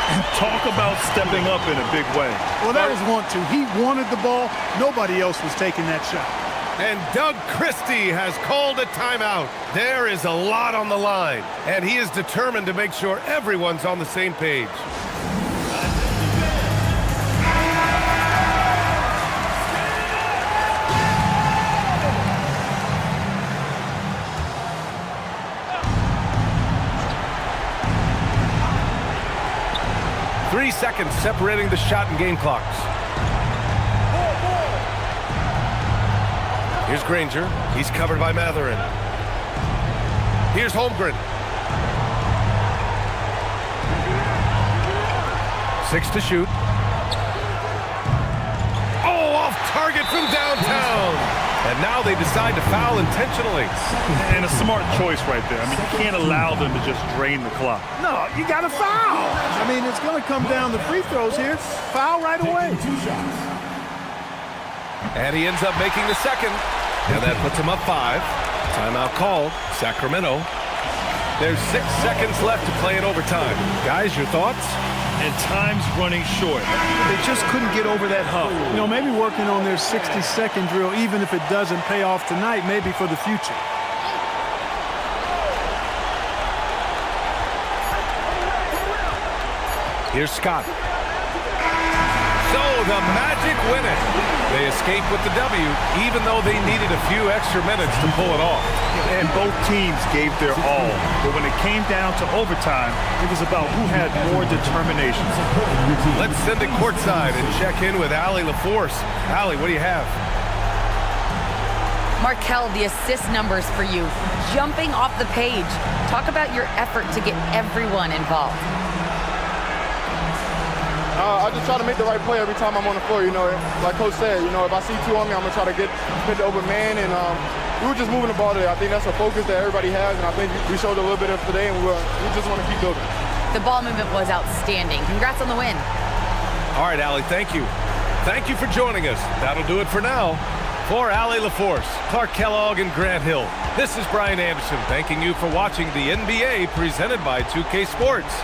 And talk about stepping up in a big way. Well, that was 1-2. He wanted the ball. Nobody else was taking that shot. And Doug Christie has called a timeout. There is a lot on the line, and he is determined to make sure everyone's on the same page. Three seconds separating the shot and game clocks. Here's Granger. He's covered by Matherin. Here's Holmgren. 6 to shoot. Oh, off target from downtown. And now they decide to foul intentionally. And a smart choice right there. I mean, you can't allow them to just drain the clock. No, you got to foul. I mean, it's going to come down to free throws here. Foul right away. And he ends up making the second. And that puts him up 5. Timeout called. Sacramento. There's 6 seconds left to play in overtime. Guys, your thoughts? And time's running short. They just couldn't get over that hump. You know, maybe working on their 60-second drill, even if it doesn't pay off tonight, maybe for the future. Here's Scott. So the Magic win it. They escape with the W, even though they needed a few extra minutes to pull it off. And both teams gave their all. But when it came down to overtime, it was about who had more determination. Let's send it courtside and check in with Allie LaForce. Allie, what do you have? Markel, the assist numbers for you, jumping off the page. Talk about your effort to get everyone involved. I just try to make the right play every time I'm on the floor. You know, like Coach said, you know, if I see 2 on me, I'm going to try to get the open man. And we were just moving the ball today. I think that's a focus that everybody has, and I think we showed a little bit of today, and we just want to keep building. The ball movement was outstanding. Congrats on the win. All right, Allie, thank you. Thank you for joining us. That'll do it for now. For Allie LaForce, Clark Kellogg, and Grant Hill, this is Brian Anderson thanking you for watching the NBA presented by 2K Sports.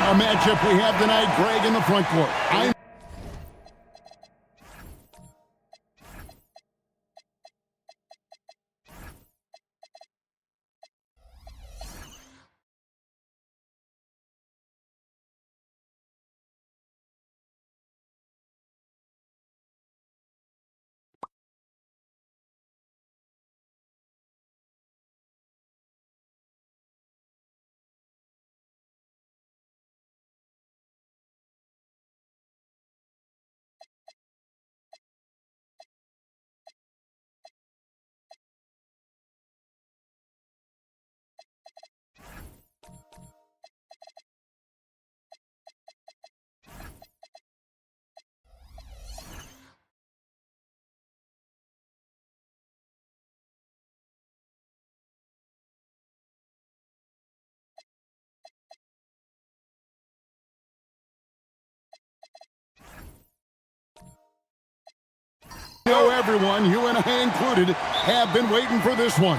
A matchup we have tonight, Greg in the front court. I know everyone, you and I included, have been waiting for this one.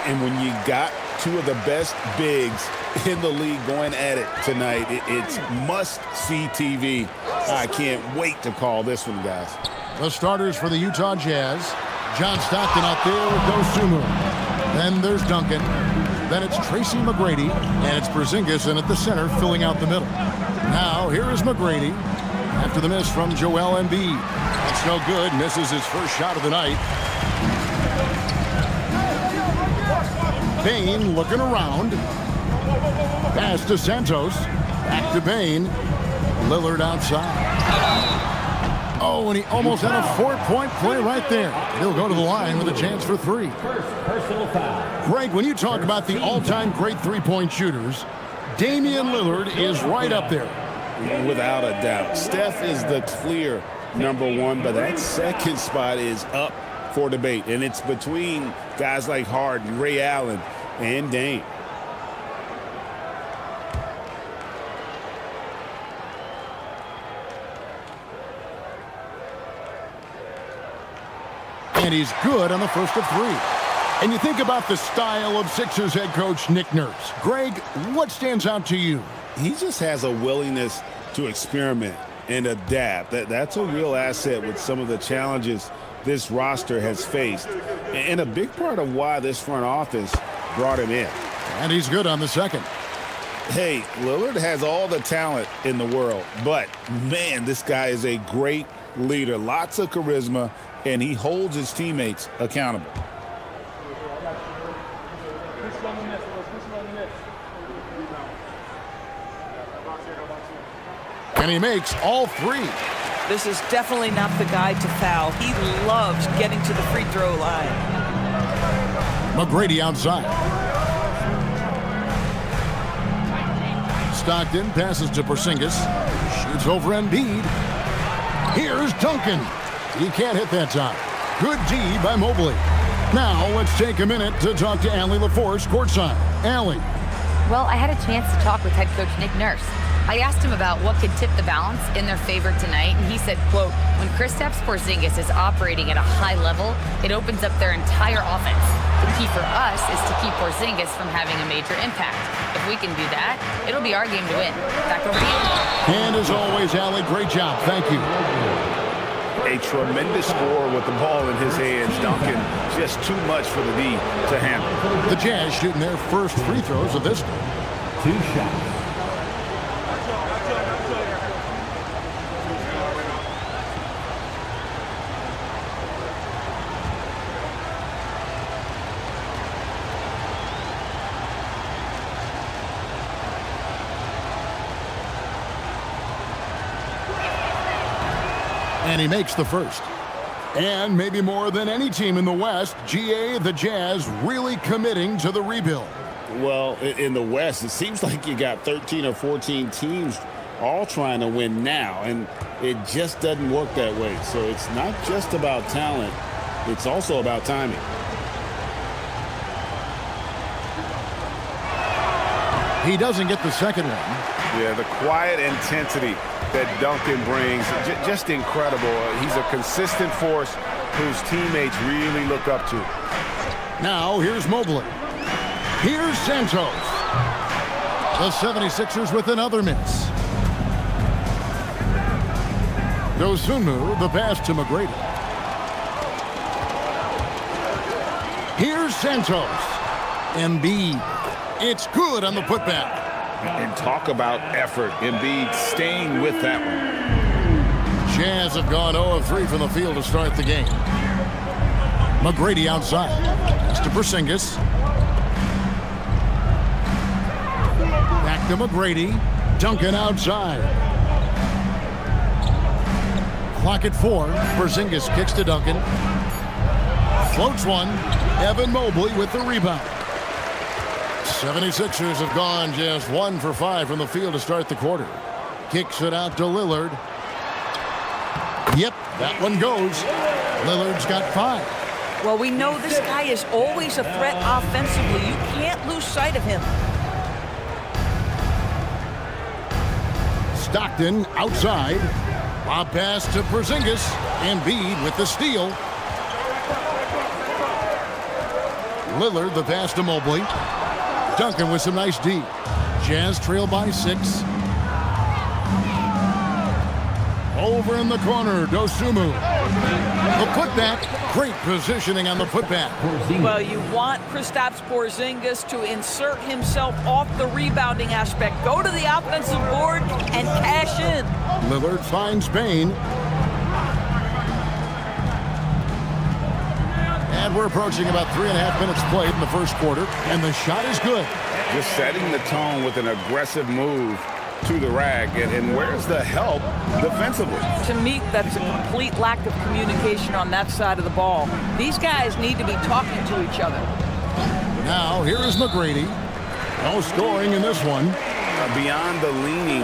And when you got two of the best bigs in the league going at it tonight, it's must-see TV. I can't wait to call this one, guys. The starters for the Utah Jazz. John Stockton out there with Dosunmu. Then there's Duncan. Then it's Tracy McGrady. And it's Porzingis in at the center, filling out the middle. Now, here is McGrady. After the miss from Joel Embiid. That's no good. Misses his first shot of the night. Payne looking around. Pass to Santos. Back to Payne. Lillard outside. Oh, and he almost had a 4-point play right there. He'll go to the line with a chance for three. Personal foul. Greg, when you talk about the all-time great three-point shooters, Damian Lillard is right up there. Without a doubt. Steph is the clear number one, but that second spot is up for debate. And it's between guys like Harden, Ray Allen, and Dame. And he's good on the first of three. And you think about the style of Sixers head coach Nick Nurse. Greg, what stands out to you? He just has a willingness to experiment and adapt. That's a real asset with some of the challenges this roster has faced. And a big part of why this front office brought him in. And he's good on the second. Hey, Lillard has all the talent in the world, but man, this guy is a great leader. Lots of charisma, and he holds his teammates accountable. And he makes all three. This is definitely not the guy to foul. He loves getting to the free throw line. McGrady outside. Stockton passes to Porzingis. Shoots over Embiid. Here's Duncan. He can't hit that time. Good D by Mobley. Now let's take a minute to talk to Allie LaForce courtside. Allie. Well, I had a chance to talk with head coach Nick Nurse. I asked him about what could tip the balance in their favor tonight, and he said, quote, when Kristaps Porzingis is operating at a high level, it opens up their entire offense. The key for us is to keep Porzingis from having a major impact. If we can do that, it'll be our game to win. Back over to you. And as always, Allie, great job. Thank you. A tremendous scorer with the ball in his hands. Duncan, just too much for the D to handle. The Jazz shooting their first free throws of this game. 2 shots. And he makes the first. And maybe more than any team in the West, GA, the Jazz, really committing to the rebuild. Well, in the West, it seems like you got 13 or 14 teams all trying to win now, and it just doesn't work that way. So it's not just about talent, it's also about timing. He doesn't get the second one. Yeah, the quiet intensity that Duncan brings, just incredible. He's a consistent force whose teammates really look up to. Now, here's Mobley. Here's Santos. The 76ers with another miss. Dosunmu, the pass to McGrady. Here's Santos. Embiid. It's good on the putback. And talk about effort. Embiid staying with that one. Jazz have gone 0 of 3 from the field to start the game. McGrady outside. Pass to Porzingis. Back to McGrady. Duncan outside. Clock at 4. Porzingis kicks to Duncan. Floats one. Evan Mobley with the rebound. 76ers have gone just 1 for 5 from the field to start the quarter. Kicks it out to Lillard. Yep, that one goes. Lillard's got 5. Well, we know this guy is always a threat offensively. You can't lose sight of him. Stockton outside. Lob pass to Porzingis. Embiid with the steal. Lillard the pass to Mobley. Duncan with some nice D. Jazz trail by 6. Over in the corner, Dosunmu. The putback. Great positioning on the putback. Well, you want Kristaps Porzingis to insert himself off the rebounding aspect. Go to the offensive board and cash in. Lillard finds Payne. And we're approaching about 3.5 minutes played in the first quarter. And the shot is good. Just setting the tone with an aggressive move to the rack. And where's the help defensively? To me, that's a complete lack of communication on that side of the ball. These guys need to be talking to each other. Now, here is McGrady. No scoring in this one. Beyond the leaning,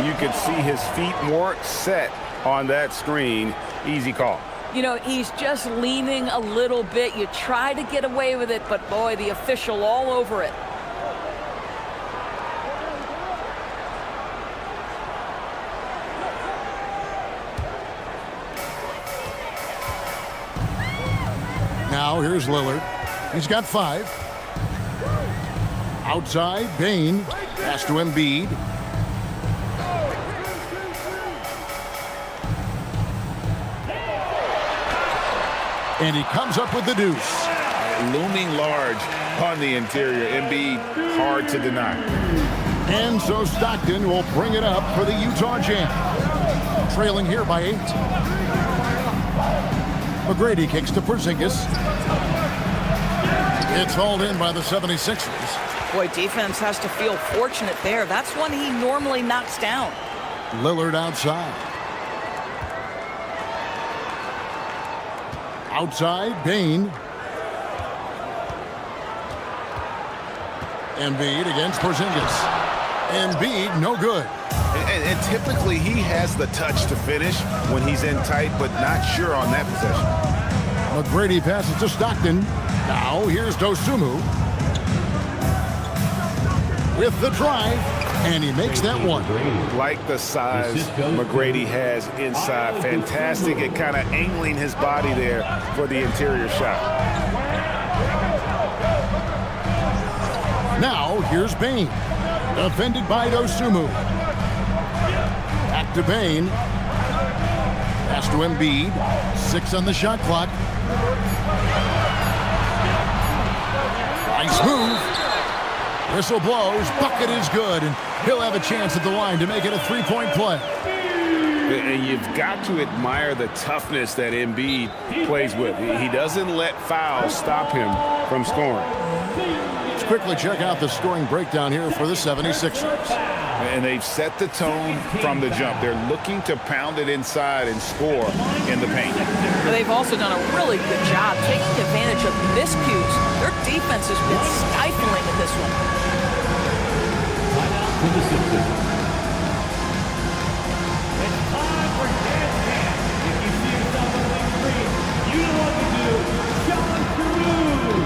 you could see his feet more set on that screen. Easy call. You know, he's just leaning a little bit. You try to get away with it, but boy, the official all over it. Now, here's Lillard. He's got 5. Outside, Payne. Pass to Embiid. And he comes up with the deuce. Looming large on the interior. Embiid, hard to deny. And so Stockton will bring it up for the Utah Jazz. Trailing here by 8. McGrady kicks to Porzingis. It's hauled in by the 76ers. Boy, defense has to feel fortunate there. That's one he normally knocks down. Lillard outside. Outside, Payne. Embiid against Porzingis. Embiid, no good. And typically he has the touch to finish when he's in tight, but not sure on that possession. McGrady passes to Stockton. Now here's Dosunmu. With the drive, and he makes that one. Like the size McGrady has inside. Fantastic at kind of angling his body there for the interior shot. Now here's Payne. Defended by Dosunmu. Back to Payne. Pass to Embiid. 6 on the shot clock. Nice move. Whistle blows. Bucket is good. And he'll have a chance at the line to make it a 3-point play. And you've got to admire the toughness that Embiid plays with. He doesn't let fouls stop him from scoring. Let's quickly check out the scoring breakdown here for the 76ers. And they've set the tone from the jump. They're looking to pound it inside and score in the paint. But they've also done a really good job taking advantage of miscues. Their defense has been stifling in this one. To the Sixers. It's time for dance camp. If you see yourself on the big screen, you know what to do. John Carew.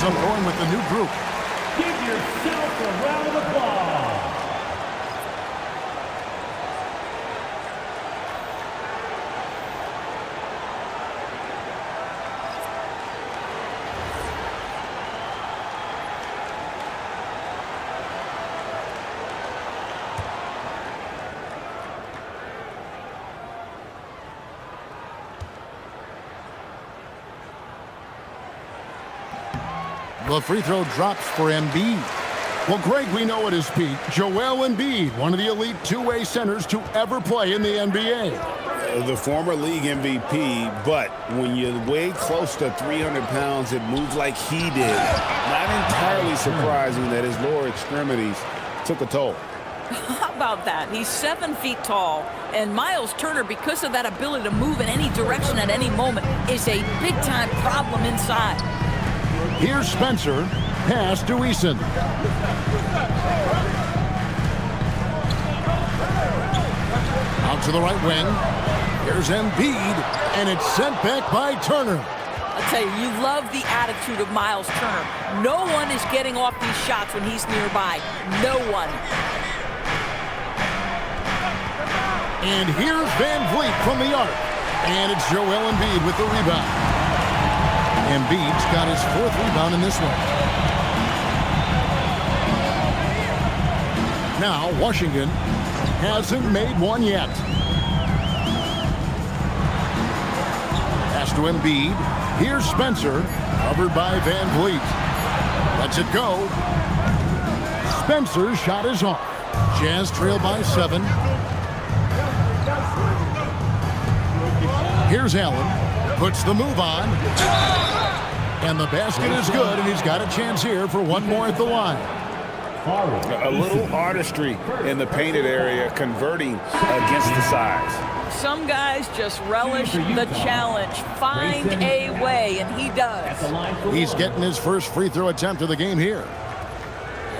some going with the new group. Give yourself a round of applause. The free throw drops for Embiid. Well, Greg, we know at his peak, Joel Embiid, one of the elite two-way centers to ever play in the NBA. The former league MVP, but when you weigh close to 300 pounds, it moves like he did. Not entirely surprising that his lower extremities took a toll. How about that? He's 7 feet tall, and Miles Turner, because of that ability to move in any direction at any moment, is a big-time problem inside. Here's Spencer, pass to Eason. Out to the right wing. Here's Embiid, and it's sent back by Turner. I'll tell you, you love the attitude of Miles Turner. No one is getting off these shots when he's nearby. No one. And here's Van Vliet from the arc. And it's Joel Embiid with the rebound. Embiid's got his 4th rebound in this one. Now, Washington hasn't made one yet. Pass to Embiid. Here's Spencer, covered by Van Vliet. Lets it go. Spencer's shot is off. Jazz trail by 7. Here's Allen. Puts the move on. And the basket is good, and he's got a chance here for one more at the line. A little artistry in the painted area, converting against the size. Some guys just relish the challenge. Find a way, and he does. He's getting his first free throw attempt of the game here.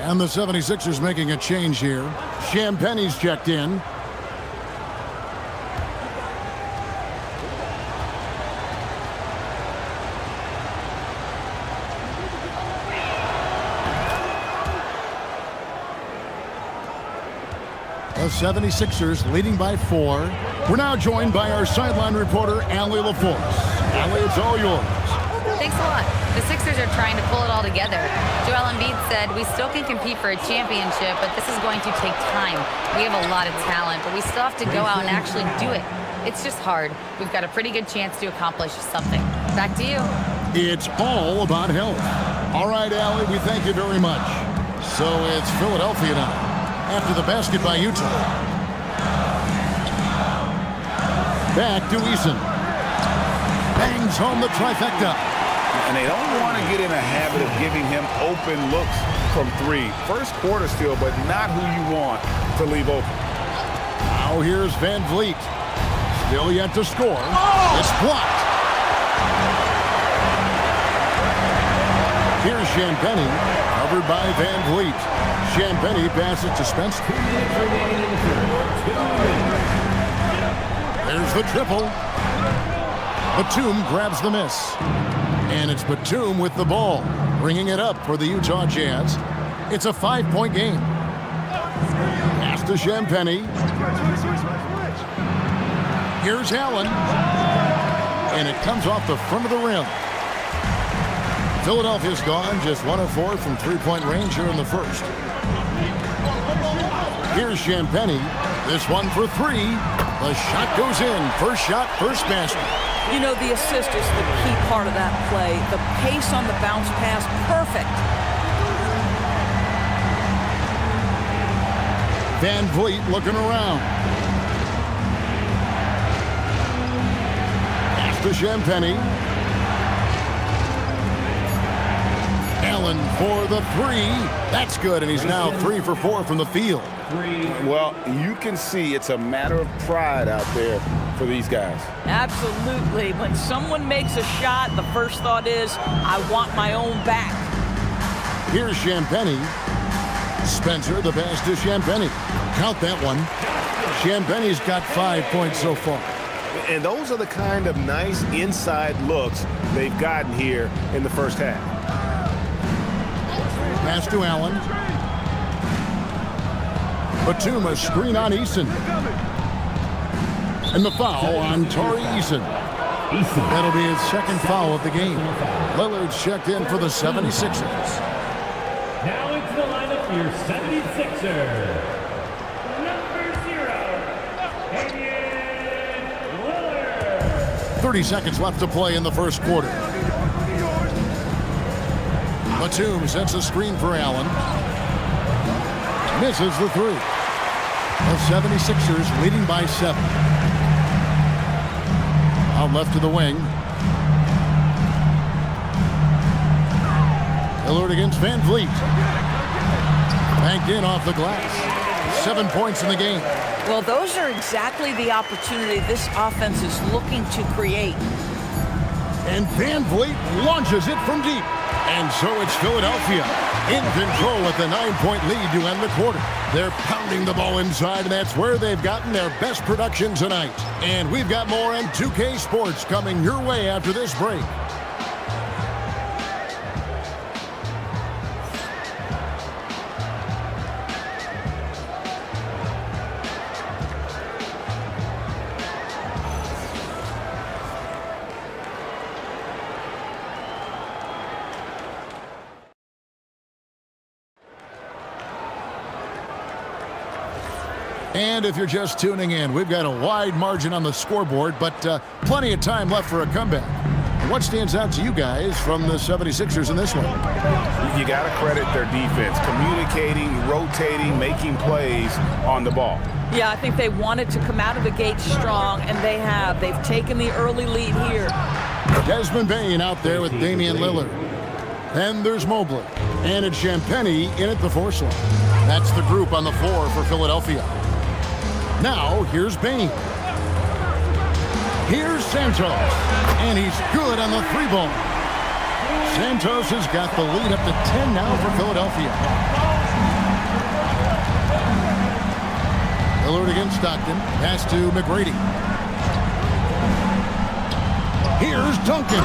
And the 76ers making a change here. Champagne's checked in. The 76ers leading by 4. We're now joined by our sideline reporter, Allie LaForce. Allie, it's all yours. Thanks a lot. The Sixers are trying to pull it all together. Joel Embiid said, "We still can compete for a championship, but this is going to take time. We have a lot of talent, but we still have to go out and actually do it. It's just hard. We've got a pretty good chance to accomplish something." Back to you. It's all about health. All right, Allie, we thank you very much. So it's Philadelphia now, after the basket by Utah. Back to Eason. Bangs home the trifecta. And they don't want to get in a habit of giving him open looks from 3. First quarter still, but not who you want to leave open. Now here's Van Vliet. Still yet to score. It's blocked. Here's Champagnie, covered by Van Vliet. Champagnie passes to Spencer. There's the triple. Batum grabs the miss. And it's Batum with the ball, bringing it up for the Utah Jazz. It's a 5-point game. Pass to Champagnie. Here's Allen. And it comes off the front of the rim. Philadelphia's gone just 1 of 4 from 3-point range here in the first. Here's Champagnie. This one for 3. The shot goes in. First shot, first basket. You know, the assist is the key part of that play. The pace on the bounce pass, perfect. Van Vliet looking around. Pass to Champagnie. Allen for the 3. That's good, and he's now 3 for 4 from the field. Well, you can see it's a matter of pride out there for these guys. Absolutely. When someone makes a shot, the first thought is, I want my own back. Here's Champagnie. Spencer, the pass to Champagnie. Count that one. Champagnie's got 5 points so far. And those are the kind of nice inside looks they've gotten here in the first half. Pass to Allen. Batum, a screen on Eason. And the foul on Torrey Eason. That'll be his second foul of the game. Lillard's checked in for the 76ers. Now into the lineup for your 76ers. Number 0, Damian Lillard. 30 seconds left to play in the first quarter. Batum sets a screen for Allen. Misses the three. The 76ers leading by 7. Out left to the wing. Lillard against Van Vliet. Banked in off the glass. 7 points in the game. Well, those are exactly the opportunity this offense is looking to create. And Van Vliet launches it from deep. And so it's Philadelphia in control with a 9-point lead to end the quarter. They're pounding the ball inside, and that's where they've gotten their best production tonight. And we've got more on 2K Sports coming your way after this break. And if you're just tuning in, we've got a wide margin on the scoreboard, but plenty of time left for a comeback. What stands out to you guys from the 76ers in this one? You got to credit their defense, communicating, rotating, making plays on the ball. Yeah, I think they wanted to come out of the gate strong, and they have. They've taken the early lead here. Desmond Bane out there with Damian Lillard. Then there's Mobley. And it's Champagnie in at the 4 slot. That's the group on the floor for Philadelphia. Now, here's Bane. Here's Santos. And he's good on the 3-ball. Santos has got the lead up to 10 now for Philadelphia. Lillard against Stockton. Pass to McGrady. Here's Duncan.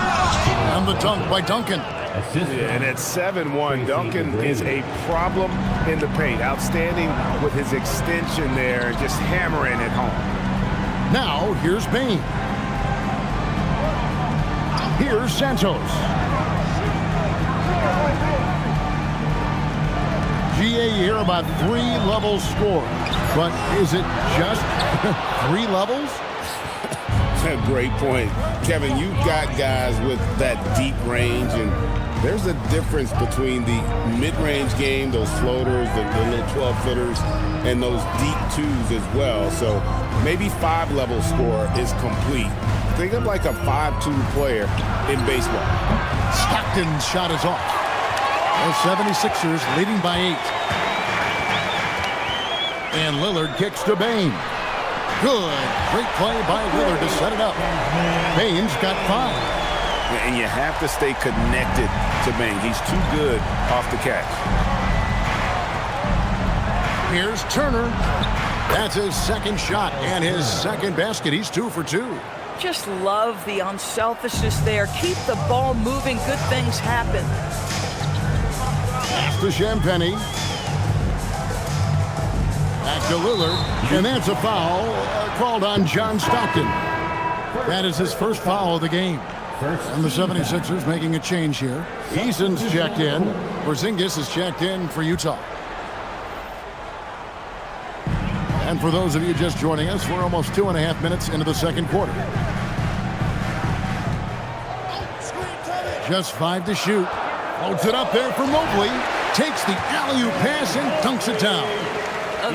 And the dunk by Duncan. And at 7-1, Duncan is a problem in the paint. Outstanding with his extension there and just hammering it home. Now, here's Bane. Here's Santos. GA here about 3 levels score. But is it just 3 levels? Great point. Kevin, you've got guys with that deep range, and there's a difference between the mid-range game, those floaters, the little 12-footers, and those deep 2s as well. So maybe 5-level score is complete. Think of like a 5-2 player in baseball. Stockton's shot is off. The 76ers leading by 8. And Lillard kicks to Bane. Good. Great play by Lillard to set it up. Bane's got 5. And you have to stay connected to Bane. He's too good off the catch. Here's Turner. That's his second shot and his second basket. He's 2 for 2. Just love the unselfishness there. Keep the ball moving. Good things happen. Pass to Champagnie. Back to Lillard. And that's a foul called on John Stockton. That is his first foul of the game. And the 76ers making a change here. Eason's checked in. Porzingis is checked in for Utah. And for those of you just joining us, we're almost 2.5 minutes into the second quarter. Just 5 to shoot. Loads it up there for Mobley. Takes the alley-oop pass and dunks it down.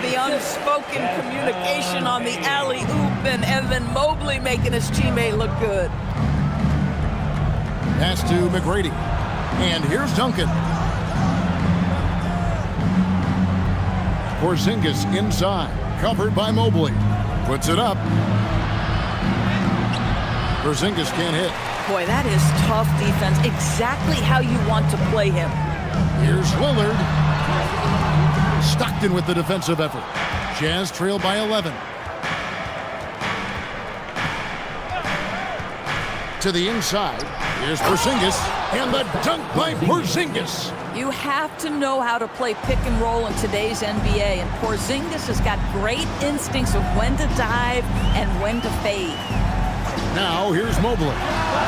The unspoken communication on the alley-oop, and then Mobley making his teammate look good. Pass to McGrady. And here's Duncan. Porzingis inside. Covered by Mobley. Puts it up. Porzingis can't hit. Boy, that is tough defense. Exactly how you want to play him. Here's Lillard. Stockton with the defensive effort. Jazz trail by 11. To the inside. Here's Porzingis. And the dunk by Porzingis. You have to know how to play pick and roll in today's NBA, and Porzingis has got great instincts of when to dive and when to fade. Now here's Mobley.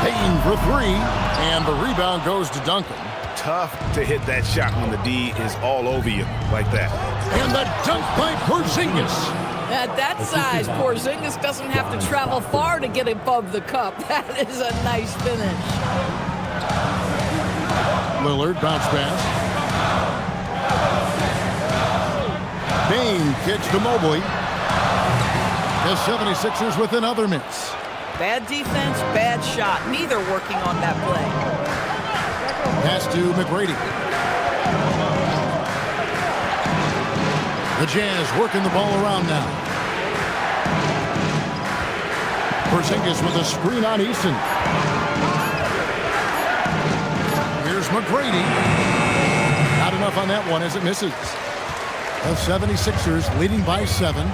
Payne for three, and the rebound goes to Duncan. Tough to hit that shot when the D is all over you like that. And the dunk by Porzingis. At that size, Porzingis doesn't have to travel far to get above the cup. That is a nice finish. Lillard bounce pass. Payne kicks to Mobley. The 76ers with another miss. Bad defense, bad shot. Neither working on that play. Pass to McGrady. The Jazz working the ball around now. Porzingis with a screen on Easton. Here's McGrady. Not enough on that one as it misses. The 76ers leading by 7.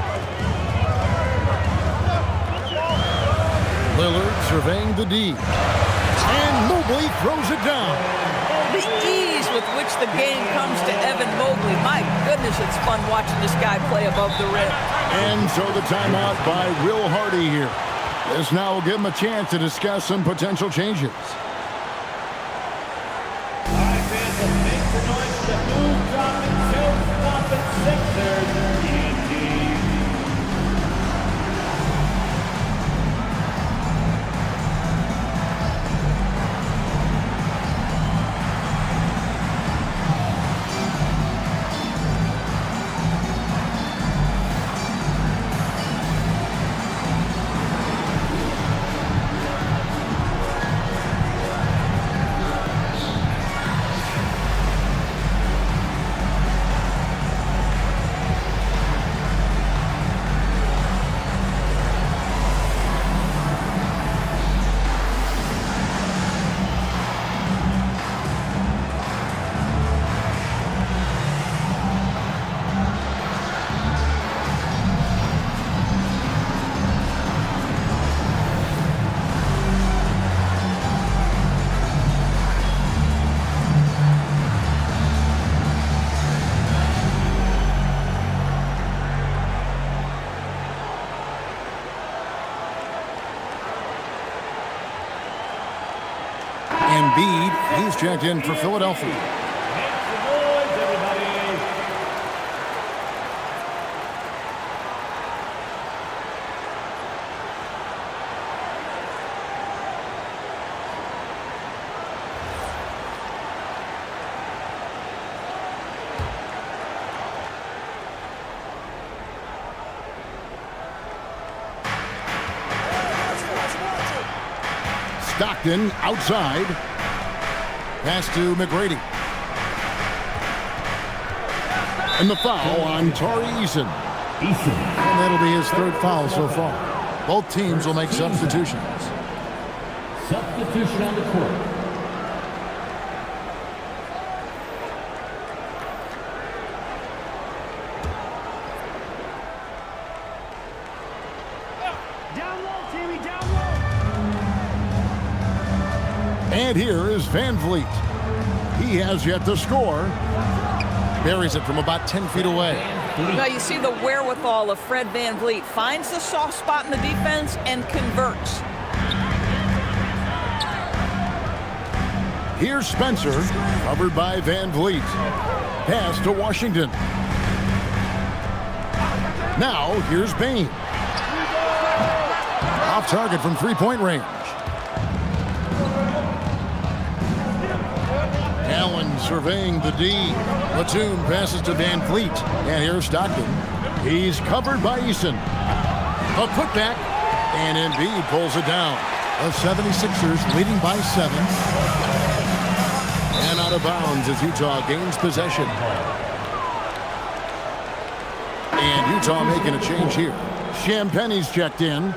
Lillard surveying the D. And Mobley throws it down. The ease with which the game comes to Evan Mobley. My goodness, it's fun watching this guy play above the rim. And so the timeout by Will Hardy here. This now will give him a chance to discuss some potential changes. All right, fans, let's make the noise for the move-dropping, show-stopping Sixers. Embiid, he's checked in for Philadelphia. Make some noise, everybody. Stockton outside. Pass to McGrady. And the foul on Tari Eason. And that'll be his third foul so far. Both teams will make substitutions. Substitution on the court. Down low, Timmy, down low. And here is Van Vliet. He has yet to score. Buries it from about 10 feet away. Now you see the wherewithal of Fred Van Vliet. Finds the soft spot in the defense and converts. Here's Spencer, covered by Van Vliet. Pass to Washington. Now here's Payne. Off target from three-point range. Allen surveying the D. Platoon passes to Van Vliet. And here's Stockton. He's covered by Eason. A putback. And Embiid pulls it down. The 76ers leading by 7. And out of bounds as Utah gains possession. And Utah making a change here. Champagne's checked in.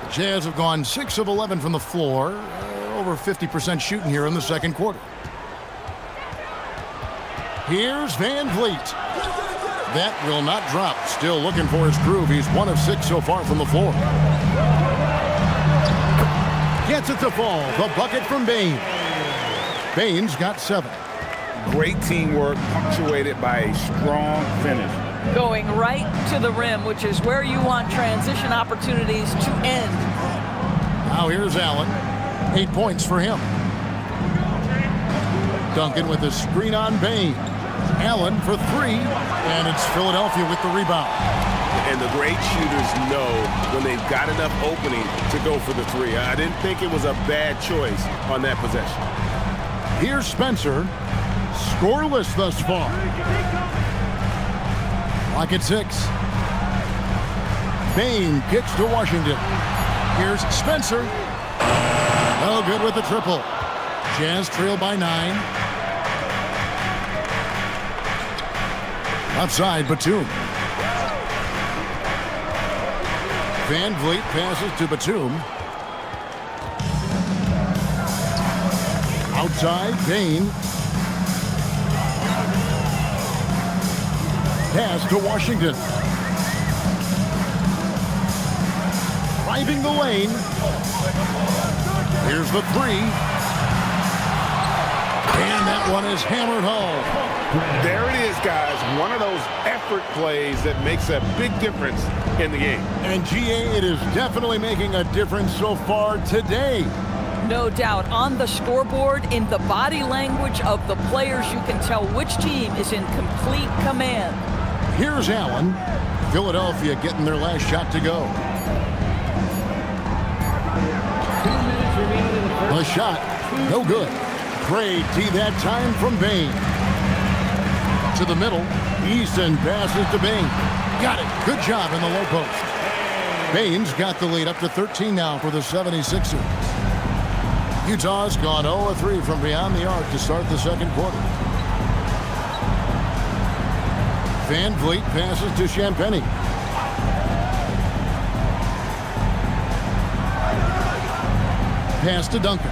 The Jazz have gone 6 of 11 from the floor. Over 50% shooting here in the second quarter. Here's Van Vliet. That will not drop. Still looking for his groove. He's 1 of 6 so far from the floor. Gets it to fall. The bucket from Bain. Bain's got 7. Great teamwork punctuated by a strong finish. Going right to the rim, which is where you want transition opportunities to end. Now here's Allen. 8 points for him. Duncan with a screen on Bain. Allen for 3, and it's Philadelphia with the rebound. And the great shooters know when they've got enough opening to go for the 3. I didn't think it was a bad choice on that possession. Here's Spencer. Scoreless thus far. Lock at 6. Bain kicks to Washington. Here's Spencer. No good with the triple. Jazz trail by 9. Outside, Batum. Van Vliet passes to Batum. Outside, Bain. Pass to Washington. Driving the lane. Here's the 3. And that one is hammered home. There it is, guys. One of those effort plays that makes a big difference in the game. And GA, it is definitely making a difference so far today. No doubt. On the scoreboard, in the body language of the players, you can tell which team is in complete command. Here's Allen. Philadelphia getting their last shot to go. The shot, no good. Great D that time from Bain. To the middle, Easton passes to Bain. Got it. Good job in the low post. Bain's got the lead up to 13 now for the 76ers. Utah's gone 0 of 3 from beyond the arc to start the second quarter. Van Vliet passes to Champagnie. Pass to Duncan.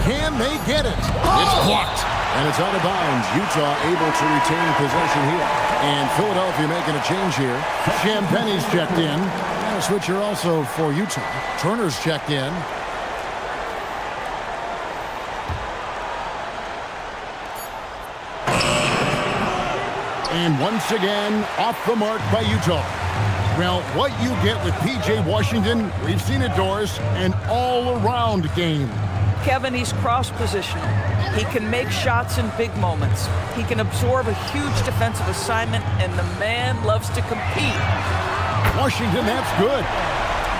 Can they get it? It's blocked. And it's out of bounds. Utah able to retain possession here. And Philadelphia making a change here. Champagnie's checked in. And a switcher also for Utah. Turner's checked in. And once again, off the mark by Utah. Well, what you get with P.J. Washington, we've seen it, Doris, an all-around game. Kevin, he's cross-positional. He can make shots in big moments. He can absorb a huge defensive assignment, and the man loves to compete. Washington, that's good.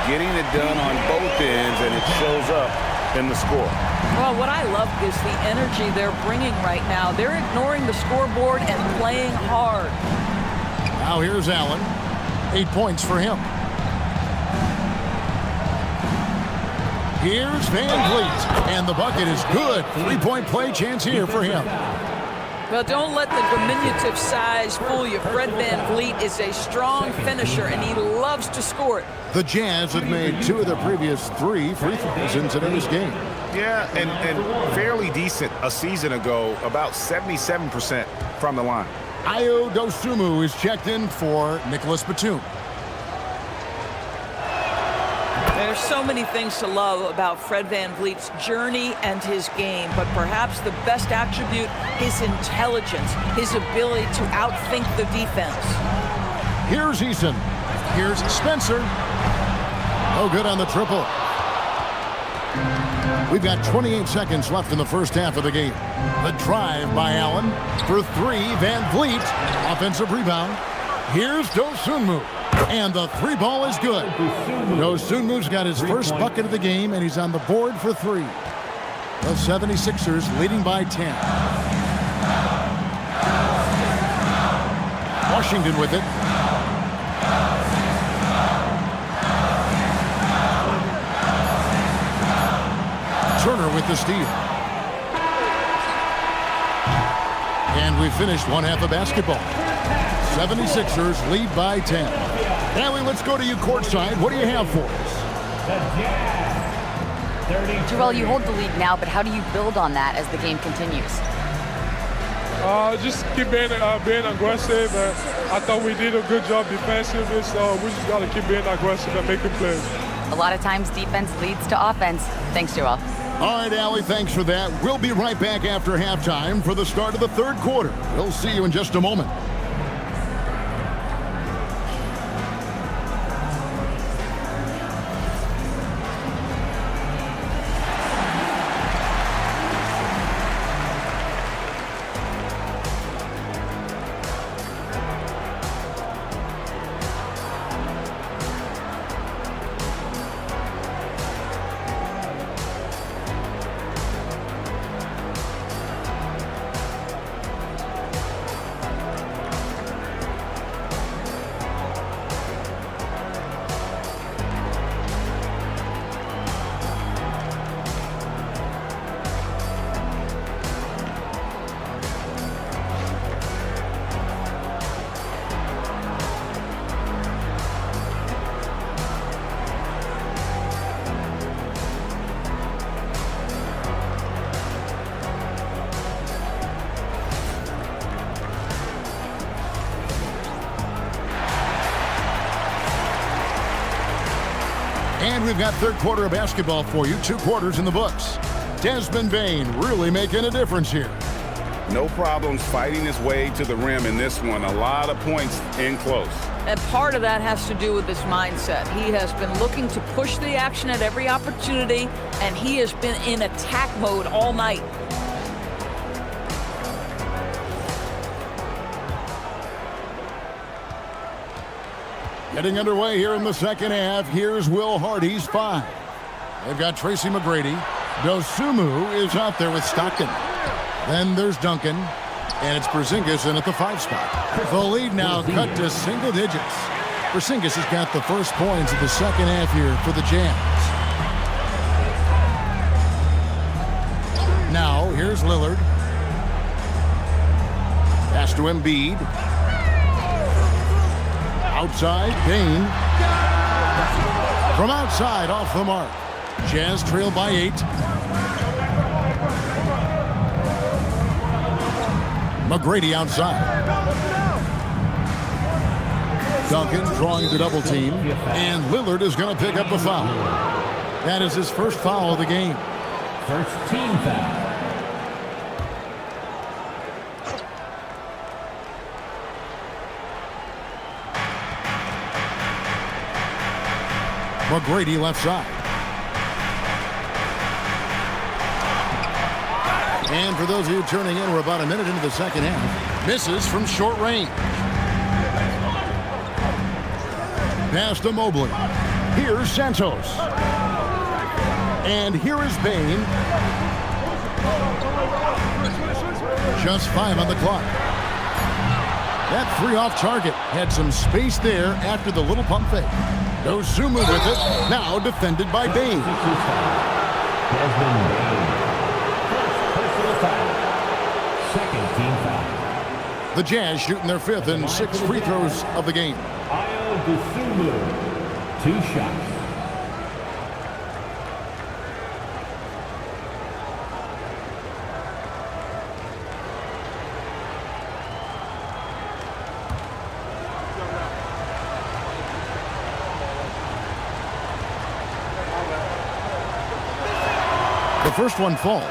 Getting it done on both ends, and it shows up in the score. Well, what I love is the energy they're bringing right now. They're ignoring the scoreboard and playing hard. Now here's Allen. 8 points for him. Here's Van Vliet, and the bucket is good. 3-point play chance here for him. Well, don't let the diminutive size fool you. Fred Van Vliet is a strong finisher, and he loves to score it. The Jazz have made 2 of the previous 3 free throws in today's game. Yeah, and fairly decent a season ago, about 77% from the line. Ayo Dosunmu is checked in for Nicholas Batum. There's so many things to love about Fred Van Vliet's journey and his game, but perhaps the best attribute, his intelligence, his ability to outthink the defense. Here's Eason. Here's Spencer. No good on the triple. We've got 28 seconds left in the first half of the game. The drive by Allen for 3. Van Vliet. Offensive rebound. Here's Dosunmu. And the 3 ball is good. Dosunmu's got his first bucket of the game, and he's on the board for 3. The 76ers leading by 10. Washington with it. Turner with the steal. And we finished one half of basketball. 76ers lead by 10. Allie, let's go to you courtside. What do you have for us? Joel, you hold the lead now, but how do you build on that as the game continues? Just keep being aggressive. I thought we did a good job defensively, so we just got to keep being aggressive and making plays. A lot of times defense leads to offense. Thanks, Joel. All right, Allie, thanks for that. We'll be right back after halftime for the start of the third quarter. We'll see you in just a moment. And we've got third quarter of basketball for you. 2 quarters in the books. Desmond Bane really making a difference here. No problems fighting his way to the rim in this one. A lot of points in close. And part of that has to do with his mindset. He has been looking to push the action at every opportunity, and he has been in attack mode all night. Getting underway here in the second half. Here's Will Hardy's 5. They've got Tracy McGrady. Dosumu is out there with Stockton. Then there's Duncan. And it's Porzingis in at the 5 spot. The lead now cut to single digits. Porzingis has got the first points of the second half here for the Jazz. Now here's Lillard. Pass to Embiid. Outside, Bane. From outside, off the mark. Jazz trail by 8. McGrady outside. Duncan drawing the double team. And Lillard is going to pick up the foul. That is his first foul of the game. First team foul. McGrady left side. And for those of you turning in, we're about a minute into the second half. Misses from short range. Pass to Mobley. Here's Santos. And here is Bane. Just 5 on the clock. That 3 off target had some space there after the little pump fake. Dosumu with it, now defended by Bane. Desmond Bane. First personal foul. Second team foul. The Jazz shooting their 5th and 6th free throws of the game. Dosumu. 2 shots. The first one falls.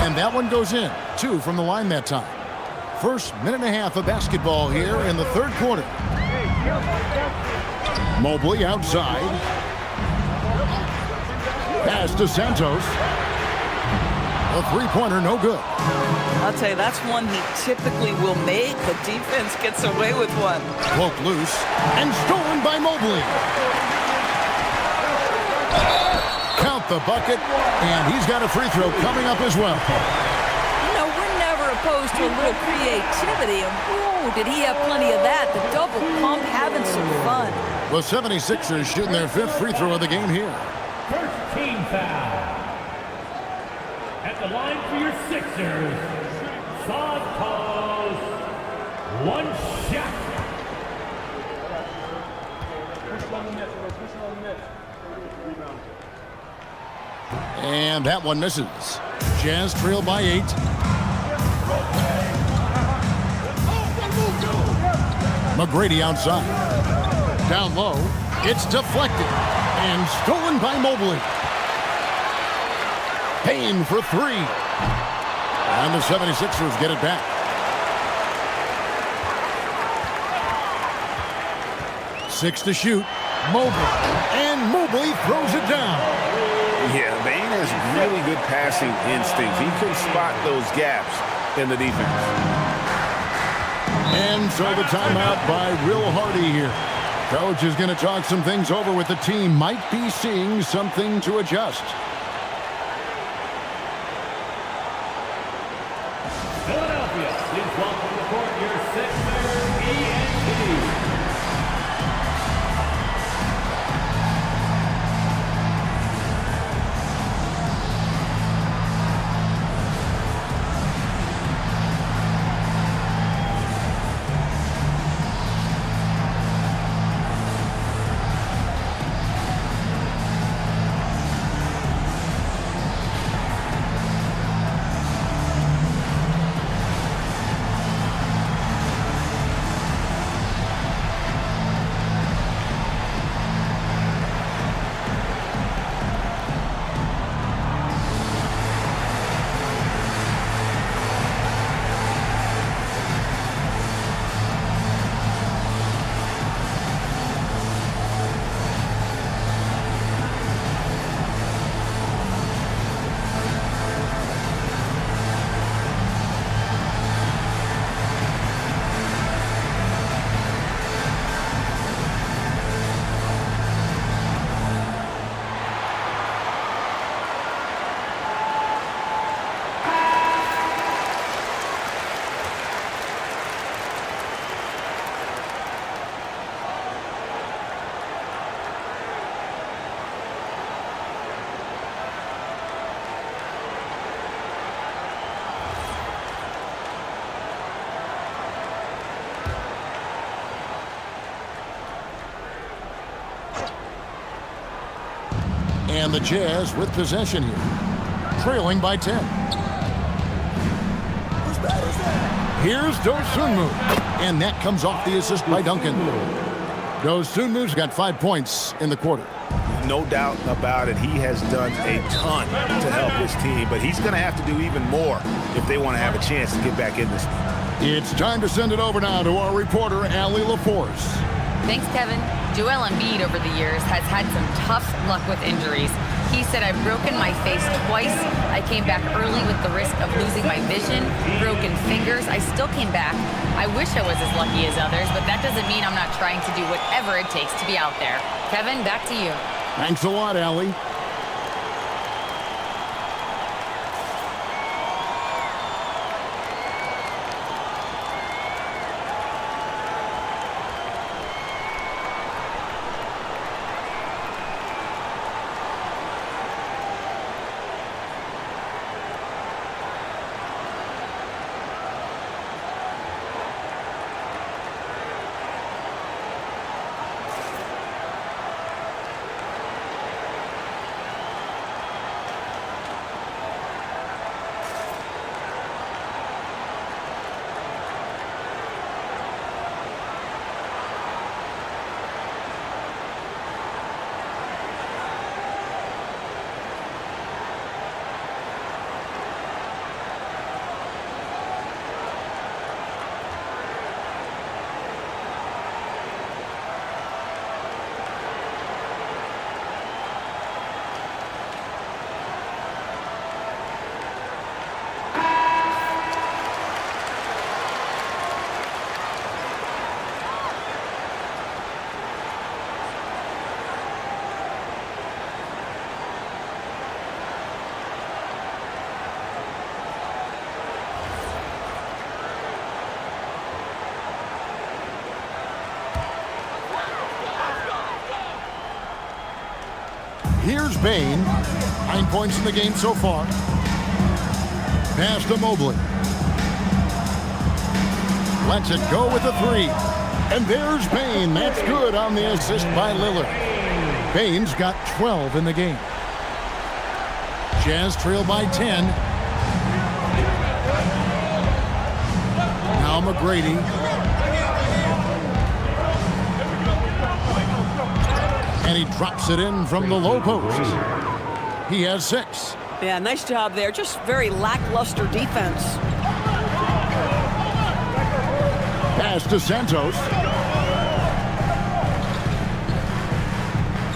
And that one goes in. 2 from the line that time. First minute and a half of basketball here in the third quarter. Mobley outside. Pass to Santos. A three-pointer, no good. I'll tell you, that's one he typically will make. The defense gets away with one. Poked loose and stolen by Mobley. Count the bucket, and he's got a free throw coming up as well. Opposed to a little creativity, and whoa, did he have plenty of that? The double pump, having some fun. The 76ers shooting their 5th free throw of the game here. First team foul. At the line for your Sixers, Southpaws, one shot. And that one misses. Jazz trail by 8. McGrady outside. Down low. It's deflected. And stolen by Mobley. Payne for 3. And the 76ers get it back. Six to shoot. Mobley. And Mobley throws it down. Yeah, Bane has really good passing instincts. He can spot those gaps in the defense. And so the timeout by Will Hardy here. Coach is going to talk some things over with the team. Might be seeing something to adjust. Philadelphia, please welcome to the court your Sixers ENT. And the Jazz with possession here. Trailing by 10. Here's Dosunmu. And that comes off the assist by Duncan. Dosunmu's got 5 points in the quarter. No doubt about it. He has done a ton to help his team, but he's going to have to do even more if they want to have a chance to get back in this one. It's time to send it over now to our reporter, Allie LaForce. Thanks, Kevin. Joel Embiid over the years has had some tough luck with injuries. He said, I've broken my face twice. I came back early with the risk of losing my vision, broken fingers. I still came back. I wish I was as lucky as others, but that doesn't mean I'm not trying to do whatever it takes to be out there. Kevin, back to you. Thanks a lot, Allie. Here's Bain. 9 points in the game so far. Pass to Mobley. Lets it go with a 3. And there's Bain. That's good on the assist by Lillard. Bain's got 12 in the game. Jazz trail by 10. Now McGrady. And he drops it in from the low post. He has 6. Yeah, nice job there. Just very lackluster defense. Pass to Santos.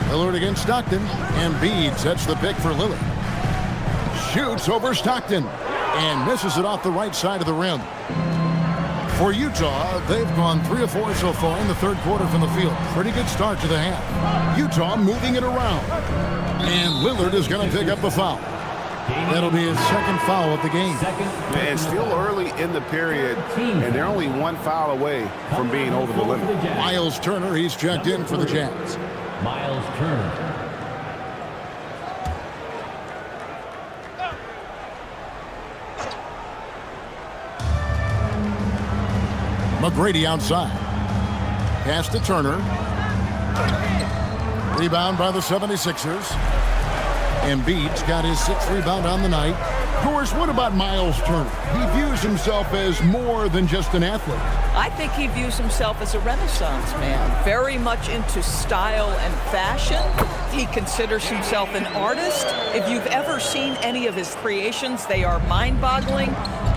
Lillard against Stockton. Embiid sets the pick for Lillard. Shoots over Stockton. And misses it off the right side of the rim. For Utah, they've gone 3 of 4 so far in the third quarter from the field. Pretty good start to the half. Utah moving it around. And Lillard is going to pick up the foul. That'll be his second foul of the game. And still early in the period, and they're only 1 foul away from being over the limit. Miles Turner, he's checked in for the Jazz. Miles Turner. McGrady outside. Pass to Turner. Rebound by the 76ers. Embiid's got his 6th rebound on the night. Of course, what about Miles Turner? He views himself as more than just an athlete. I think he views himself as a Renaissance man, very much into style and fashion. He considers himself an artist. If you've ever seen any of his creations, they are mind-boggling.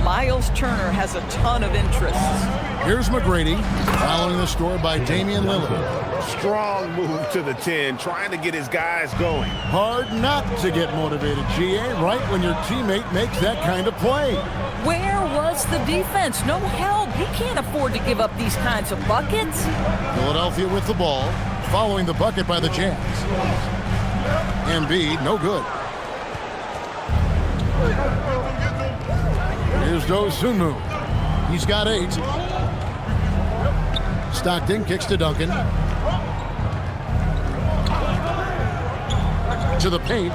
Miles Turner has a ton of interests. Here's McGrady, following the score by Damian Lillard. Strong move to the 10, trying to get his guys going. Hard not to get motivated, GA, right when your teammate makes that kind of play. Where was the defense? No help. He can't afford to give up these kinds of buckets. Philadelphia with the ball, following the bucket by the Jazz. Embiid, no good. Here's Dosunmu. He's got 8. Stockton kicks to Duncan. To the paint.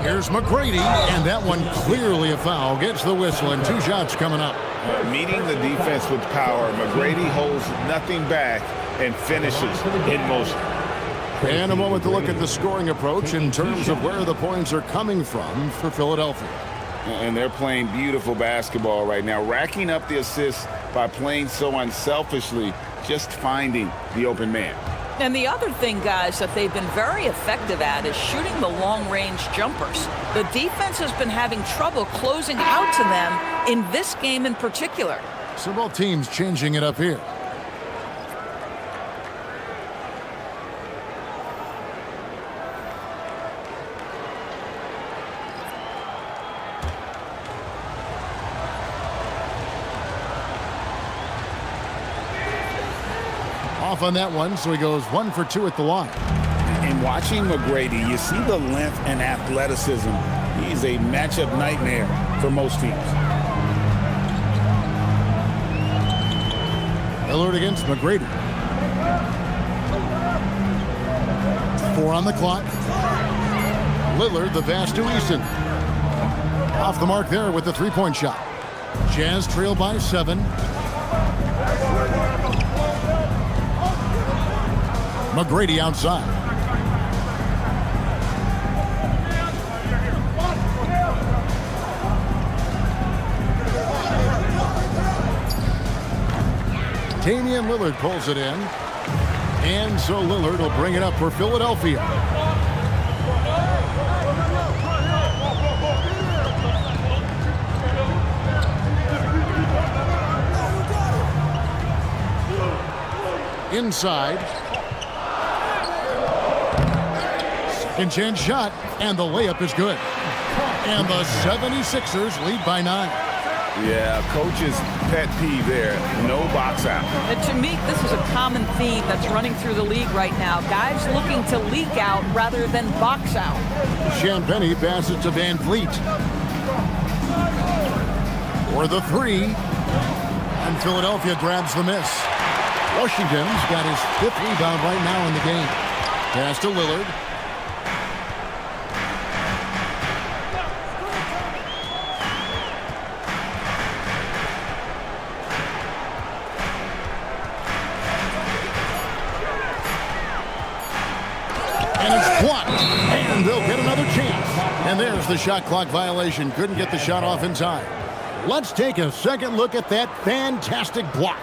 Here's McGrady, and that one clearly a foul. Gets the whistle, and 2 shots coming up. Meeting the defense with power, McGrady holds nothing back and finishes in motion. And a moment to look at the scoring approach in terms of where the points are coming from for Philadelphia. And they're playing beautiful basketball right now, racking up the assists by playing so unselfishly, just finding the open man. And the other thing, guys, that they've been very effective at is shooting the long-range jumpers. The defense has been having trouble closing out to them in this game in particular. Several teams changing it up here. Off on that one, so he goes 1 for 2 at the line. And watching McGrady, you see the length and athleticism. He's a matchup nightmare for most teams. Lillard against McGrady. 4 on the clock. Lillard, the pass to Easton. Off the mark there with the 3-point shot. Jazz trail by 7. McGrady outside. Damian Lillard pulls it in. And so Lillard will bring it up for Philadelphia. Inside. Second chance shot, and the layup is good. And the 76ers lead by 9. Yeah, coach's pet peeve there. No box out. And to me, this is a common theme that's running through the league right now. Guys looking to leak out rather than box out. Champagny passes to Van Vliet. For the 3. And Philadelphia grabs the miss. Washington's got his 5th rebound right now in the game. Pass to Lillard. And it's blocked. And they'll get another chance. And there's the shot clock violation. Couldn't get the shot off in time. Let's take a second look at that fantastic block.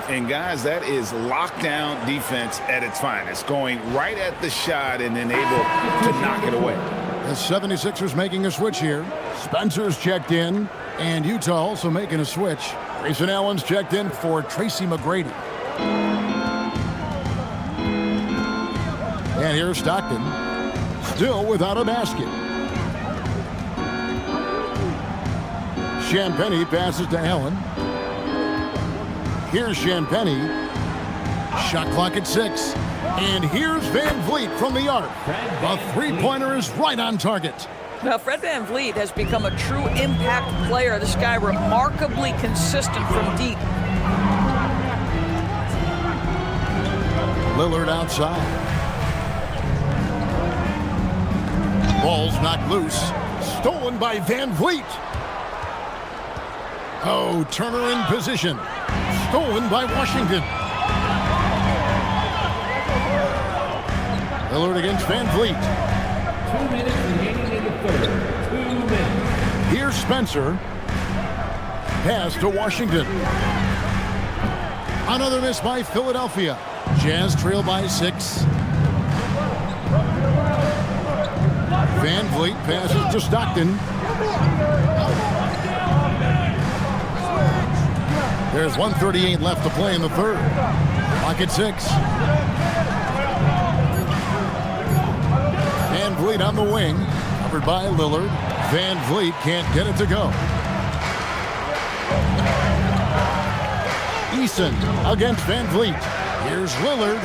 And guys, that is lockdown defense at its finest, going right at the shot and then able to knock it away. The 76ers making a switch here. Spencer's checked in, and Utah also making a switch. Grayson Allen's checked in for Tracy McGrady. And here's Stockton, still without a basket. Champagnie passes to Allen. Here's Champagnie. Shot clock at 6. And here's Van Vliet from the arc. A three-pointer is right on target. Now, Fred Van Vliet has become a true impact player. This guy remarkably consistent from deep. Lillard outside. Ball's knocked loose. Stolen by Van Vliet. Oh, Turner in position. Stolen by Washington. Lillard against Van Vliet. 2 minutes remaining in the third. 2 minutes. Here's Spencer. Pass to Washington. Another miss by Philadelphia. Jazz trail by 6. Van Vliet passes to Stockton. There's 1:38 left to play in the third. Clock at 6. Van Vliet on the wing. Covered by Lillard. Van Vliet can't get it to go. Eason against Van Vliet. Here's Lillard.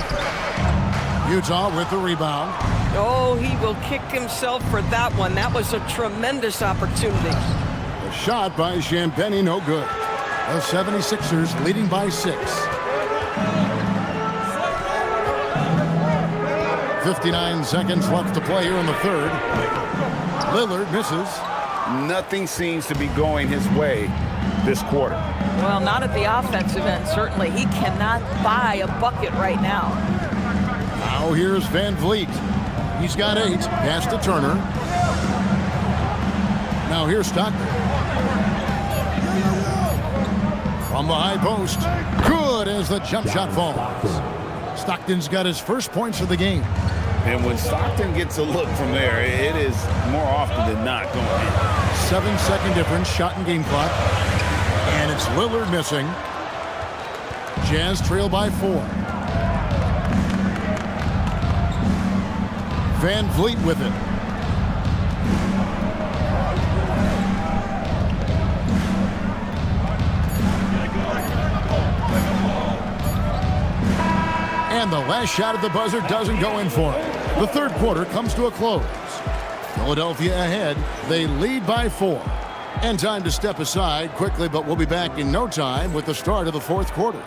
Utah with the rebound. Oh, he will kick himself for that one. That was a tremendous opportunity. The shot by Champagnie, no good. The 76ers leading by 6. 59 seconds left to play here in the third. Lillard misses. Nothing seems to be going his way this quarter. Well, not at the offensive end, certainly. He cannot buy a bucket right now. Now here's Van Vliet. He's got 8. Pass to Turner. Now here's Stockton. From the high post. Good as the jump shot falls. Stockton's got his first points of the game. And when Stockton gets a look from there, it is more often than not going in. 7-second difference, shot and game clock. And it's Lillard missing. Jazz trail by 4. Van Vliet with it. And the last shot at the buzzer doesn't go in for him. The third quarter comes to a close. Philadelphia ahead. They lead by 4. And time to step aside quickly, but we'll be back in no time with the start of the fourth quarter.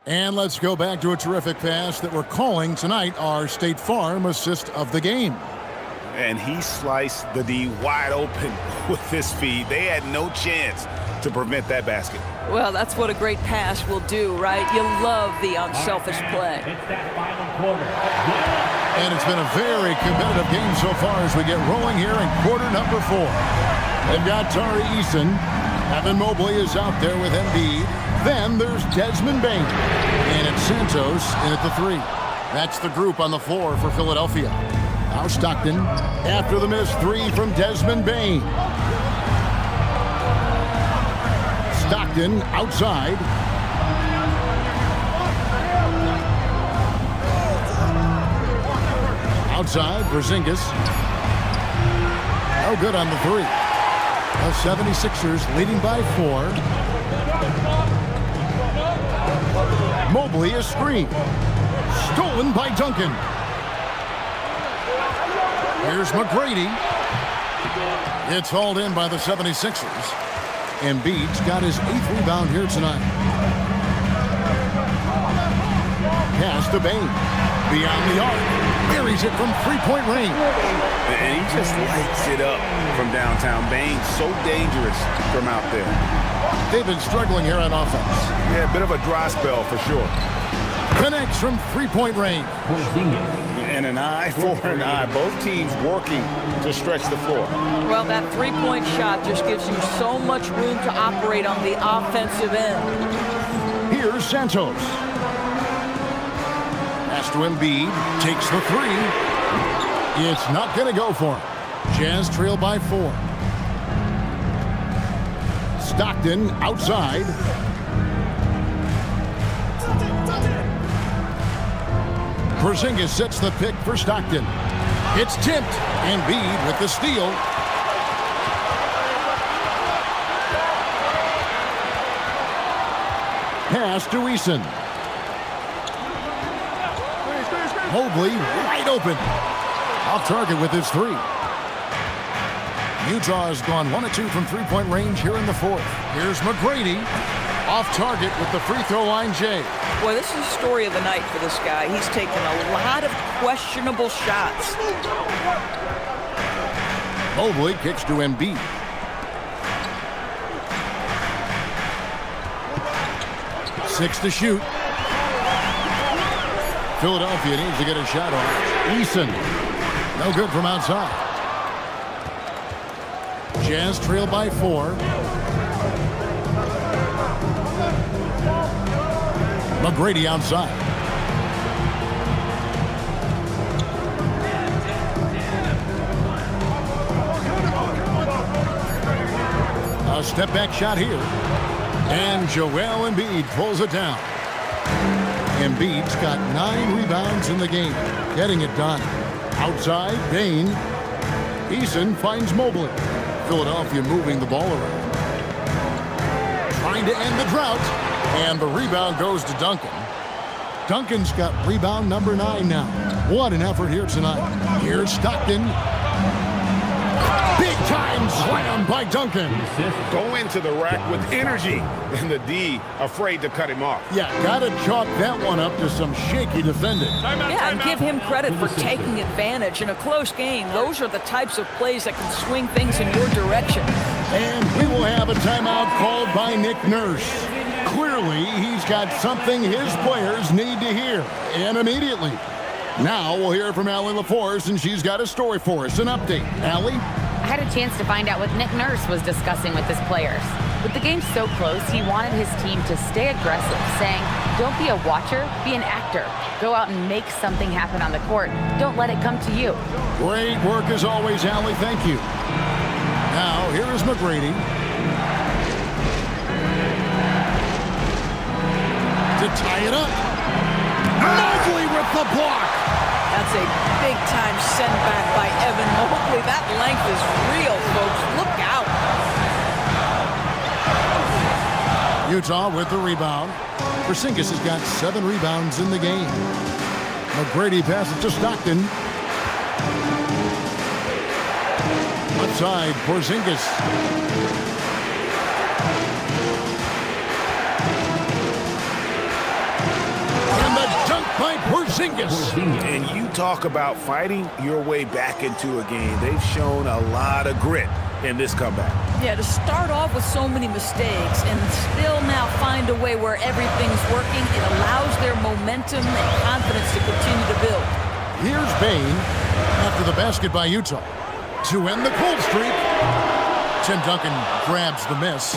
And let's go back to a terrific pass that we're calling tonight our State Farm assist of the game. And he sliced the D wide open with his feet. They had no chance to prevent that basket. Well, that's what a great pass will do, right? You love the unselfish play. It's that final quarter. And it's been a very competitive game so far as we get rolling here in quarter number 4. They've got Tari Eason. Evan Mobley is out there with Embiid. Then there's Desmond Bain. And it's Santos in at the 3. That's the group on the floor for Philadelphia. Now Stockton after the missed 3 from Desmond Bain. Stockton outside. Outside, Porzingis. No good on the 3. The 76ers leading by 4. Mobley is screened. Stolen by Duncan. Here's McGrady. It's hauled in by the 76ers. Embiid's got his 8th rebound here tonight. Pass to Bain. Beyond the arc. Buries it from three-point range. And he just lights it up from downtown. Bain so dangerous from out there. They've been struggling here on offense. Yeah, a bit of a dry spell for sure. Connects from three-point range. And an eye for an eye. Both teams working to stretch the floor. Well, that three-point shot just gives you so much room to operate on the offensive end. Here's Santos. Pass to Embiid. Takes the three. It's not going to go for him. Jazz trail by 4. Stockton outside. Porzingis sets the pick for Stockton. It's tipped. Embiid with the steal. Pass to Eason. Mobley wide open. Off target with his 3. Utah has gone 1 of 2 from three-point range here in the 4th. Here's McGrady. Off target with the free throw line, Jay. Boy, this is the story of the night for this guy. He's taken a lot of questionable shots. Mobley kicks to Embiid. Six to shoot. Philadelphia needs to get a shot on. Eason. No good from outside. Jazz trail by 4. McGrady outside. A step back shot here. And Joel Embiid pulls it down. Embiid's got 9 rebounds in the game. Getting it done. Outside, Bain. Eason finds Mobley. Philadelphia moving the ball around. Trying to end the drought. And the rebound goes to Duncan. Duncan's got rebound number 9 now. What an effort here tonight. Here's Stockton. Big time slam by Duncan. Go into the rack with energy. And the D afraid to cut him off. Yeah, gotta chalk that one up to some shaky defending. Yeah, and give him credit for taking advantage. In a close game, those are the types of plays that can swing things in your direction. And we will have a timeout called by Nick Nurse. Clearly, he's got something his players need to hear, and immediately. Now we'll hear from Allie LaForce, and she's got a story for us. An update. Allie? I had a chance to find out what Nick Nurse was discussing with his players. With the game so close, he wanted his team to stay aggressive, saying, don't be a watcher, be an actor. Go out and make something happen on the court. Don't let it come to you. Great work as always, Allie. Thank you. Now, here is McGrady. To tie it up. Mobley with the block. That's a big-time send-back by Evan Mobley. That length is real, folks. Look out. Utah with the rebound. Porzingis has got 7 rebounds in the game. McGrady passes to Stockton. Left side, Porzingis. By Porzingis. And you talk about fighting your way back into a game. They've shown a lot of grit in this comeback. Yeah, to start off with so many mistakes and still now find a way where everything's working, it allows their momentum and confidence to continue to build. Here's Bain after the basket by Utah. To end the cold streak, Tim Duncan grabs the miss.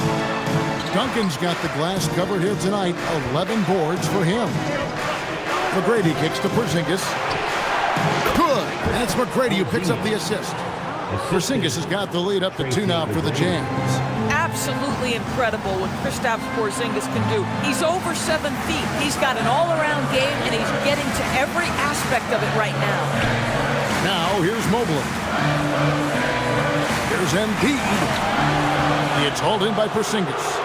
Duncan's got the glass covered here tonight. 11 boards for him. McGrady kicks to Porzingis. Good. And it's McGrady who picks up the assist. Porzingis has got the lead up to 2 now for the Jazz. Absolutely incredible what Kristaps Porzingis can do. He's over 7 feet. He's got an all-around game, and he's getting to every aspect of it right now. Now, here's Mobley. Here's Embiid. It's hauled in by Porzingis.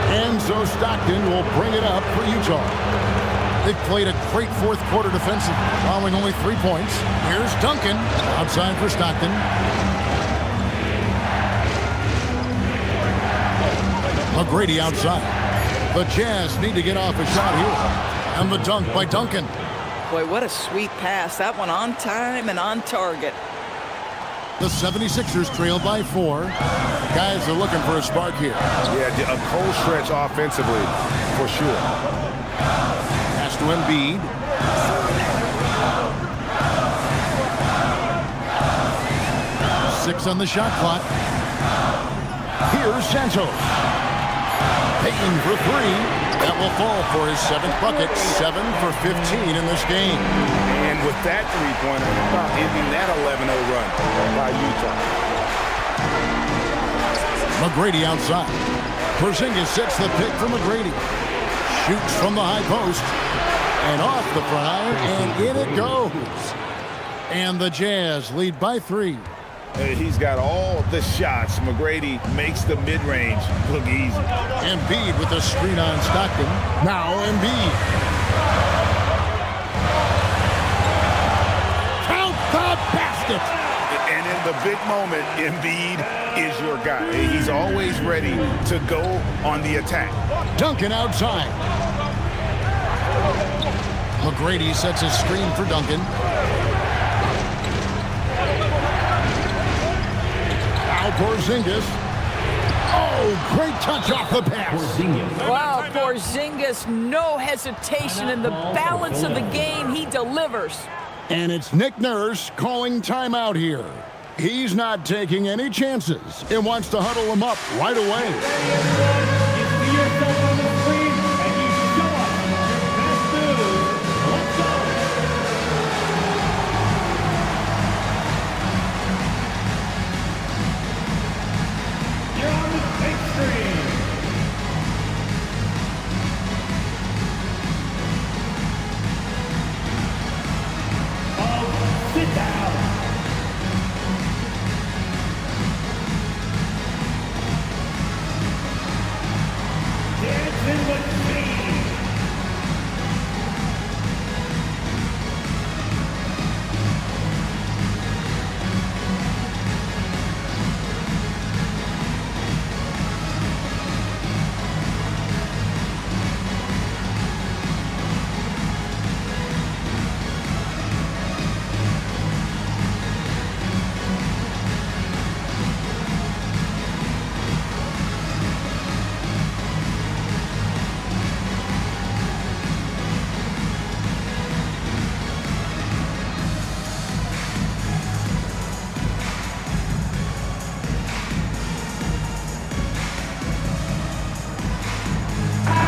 And so Stockton will bring it up for Utah. They've played a great fourth quarter defensively, allowing only 3 points. Here's Duncan, outside for Stockton. McGrady outside. The Jazz need to get off a shot here. And the dunk by Duncan. Boy, what a sweet pass. That one on time and on target. The 76ers trail by 4. Guys are looking for a spark here. Yeah, a cold stretch offensively, for sure. Pass to Embiid. Six on the shot clock. Here's Santos. Payton for 3. That will fall for his 7th bucket. 7 for 15 in this game. And with that three-pointer, ending that 11-0 run by Utah. McGrady outside. Porzingis sets the pick for McGrady. Shoots from the high post. And off the fryer, and in it goes. And the Jazz lead by 3. He's got all the shots. McGrady makes the mid-range look easy. Embiid with a screen on Stockton. Now Embiid. Count the basket. And in the big moment, Embiid is your guy. He's always ready to go on the attack. Duncan outside. McGrady sets his screen for Duncan. Porzingis. Oh, great touch off the pass. Wow, Porzingis, no hesitation in the balance of the game. He delivers. And it's Nick Nurse calling timeout here. He's not taking any chances and wants to huddle him up right away. You see yourself on the screen and you show us your best move. Let's go. You're on the big screen. Oh, sit down. Dancing with me.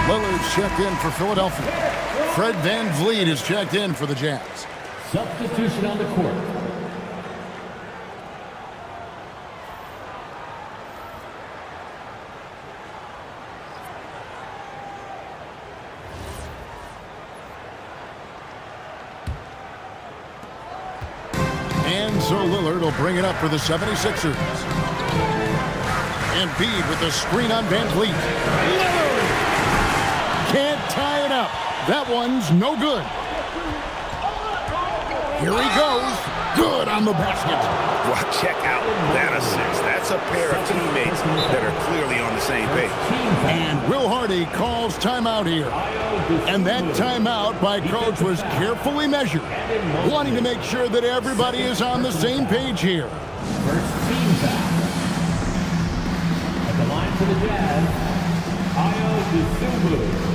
Lillard's checked in for Philadelphia. Fred VanVleet is checked in for the Jazz. Substitution on the court. And so Lillard will bring it up for the 76ers. Embiid with the screen on VanVleet. Lillard can't tie it up. That one's no good. Here he goes. Good on the basket. Well, check out that assist. That's a pair of teammates that are clearly on the same page. And Will Hardy calls timeout here. And that timeout by Coach was carefully measured, wanting to make sure that everybody is on the same page here. First team foul. At the line for the Jazz, Ayo Dosunmu.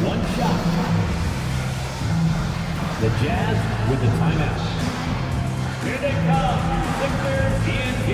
One shot. The Jazz with the timeout. Here they come, Sixers TNT.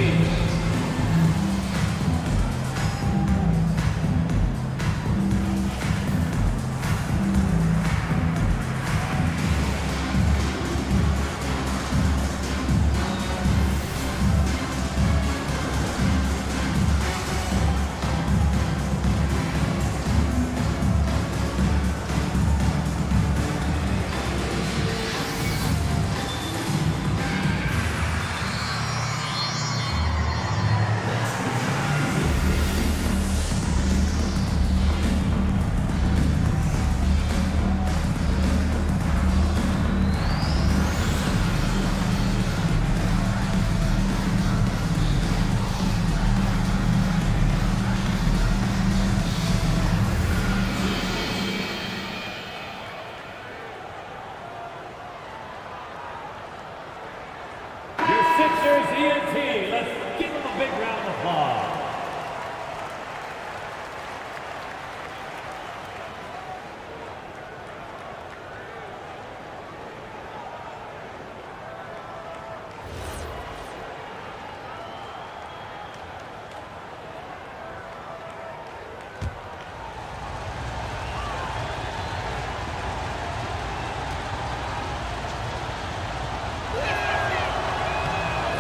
TNT. Let's give them a big round of applause.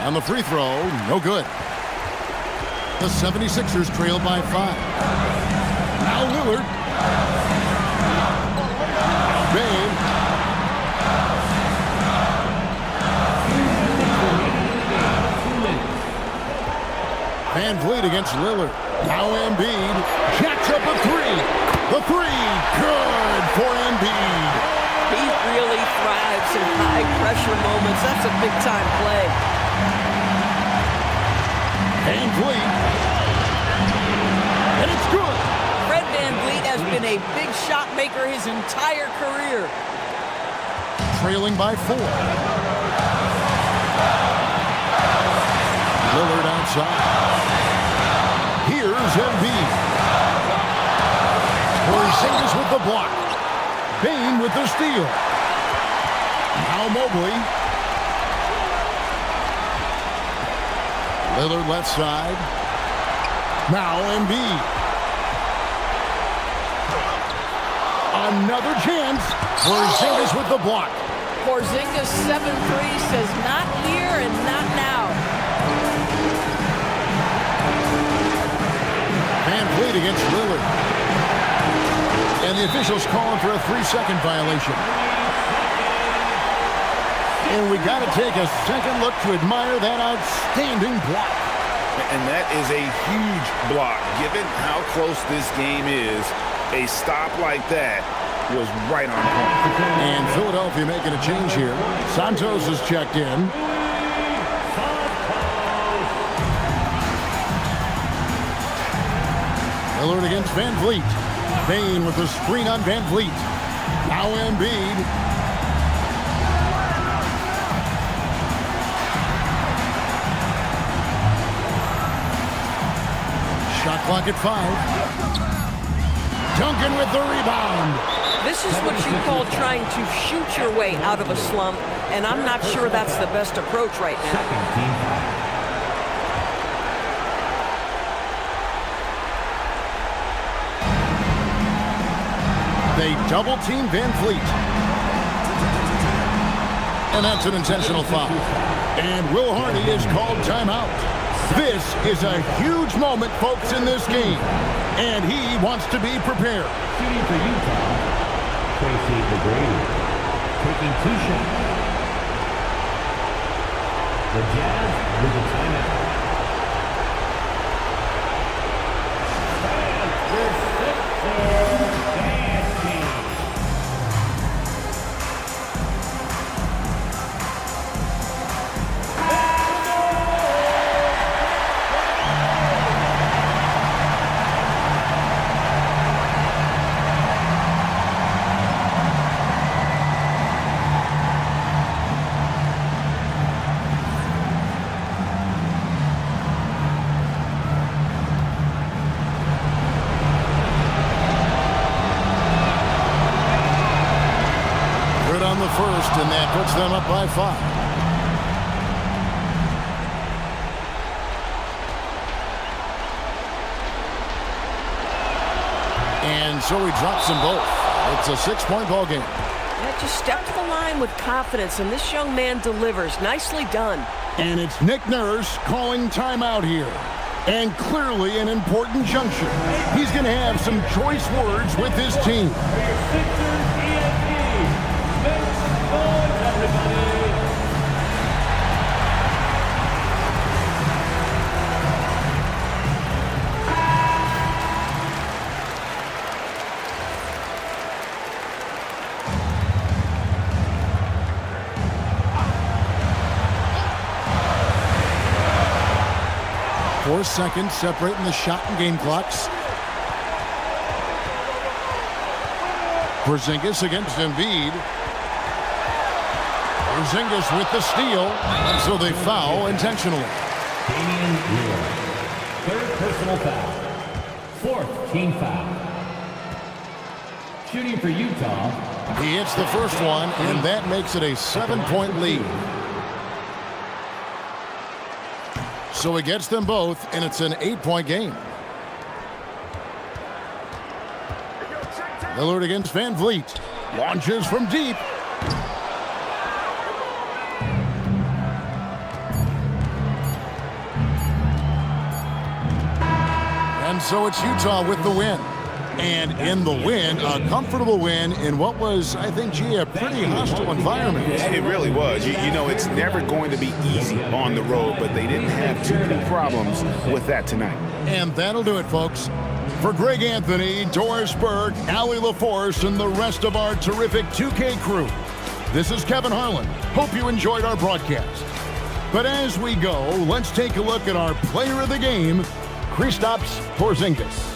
On the free throw, no good. The 76ers trail by 5. Now Lillard. Babe. Van Vliet against Lillard. Now Embiid. Jacks up a 3. The 3. Good for Embiid. He really thrives in high-pressure moments. That's a big-time play. Van Vliet. And it's good. Fred Van Vliet has been a big shot maker his entire career. Trailing by 4. Lillard outside. Here's Embiid. Porzingis with the block. Bane with the steal. Now Mobley. Lillard left side. Now Embiid. Another chance. Porzingis with the block. Porzingis 7-3 says not here and not now. Van Vliet against Lillard. And the officials calling for a 3-second violation. And we got to take a second look to admire that outstanding block. And that is a huge block. Given how close this game is, a stop like that was right on point. And Philadelphia making a change here. Santos is checked in. Lillard against Van Vliet. Bane with the screen on Van Vliet. Now Embiid. Shot clock at 5. Duncan with the rebound. This is what you call trying to shoot your way out of a slump, and I'm not sure that's the best approach right now. They double team Van Vliet. And that's an intentional foul. And Will Hardy is called timeout. This is a huge moment, folks, in this game. And he wants to be prepared. Shooting for Utah, Tracy McGrady. Taking 2 shots. The Jazz with a timeout. First, and that puts them up by 5. And so he drops them both. It's a 6-point ball game. Yeah, just step to the line with confidence, and this young man delivers. Nicely done. And it's Nick Nurse calling timeout here. And clearly an important juncture. He's going to have some choice words with his team. Seconds separating the shot and game clocks. Porzingis against Embiid. Porzingis with the steal, and so they foul intentionally. Damian Lillard. Third personal foul. Fourth team foul. Shooting for Utah. He hits the first one, and that makes it a 7-point lead. So he gets them both, and it's an 8-point game. Lillard against Van Vliet. Launches from deep. And so it's Utah with the win. And in the win, a comfortable win in what was, I think, G, a pretty hostile environment. It really was. You know, it's never going to be easy on the road, but they didn't have too many problems with that tonight. And that'll do it, folks. For Greg Anthony, Doris Burke, Allie LaForce, and the rest of our terrific 2K crew, this is Kevin Harlan. Hope you enjoyed our broadcast. But as we go, let's take a look at our player of the game, Kristaps Porzingis.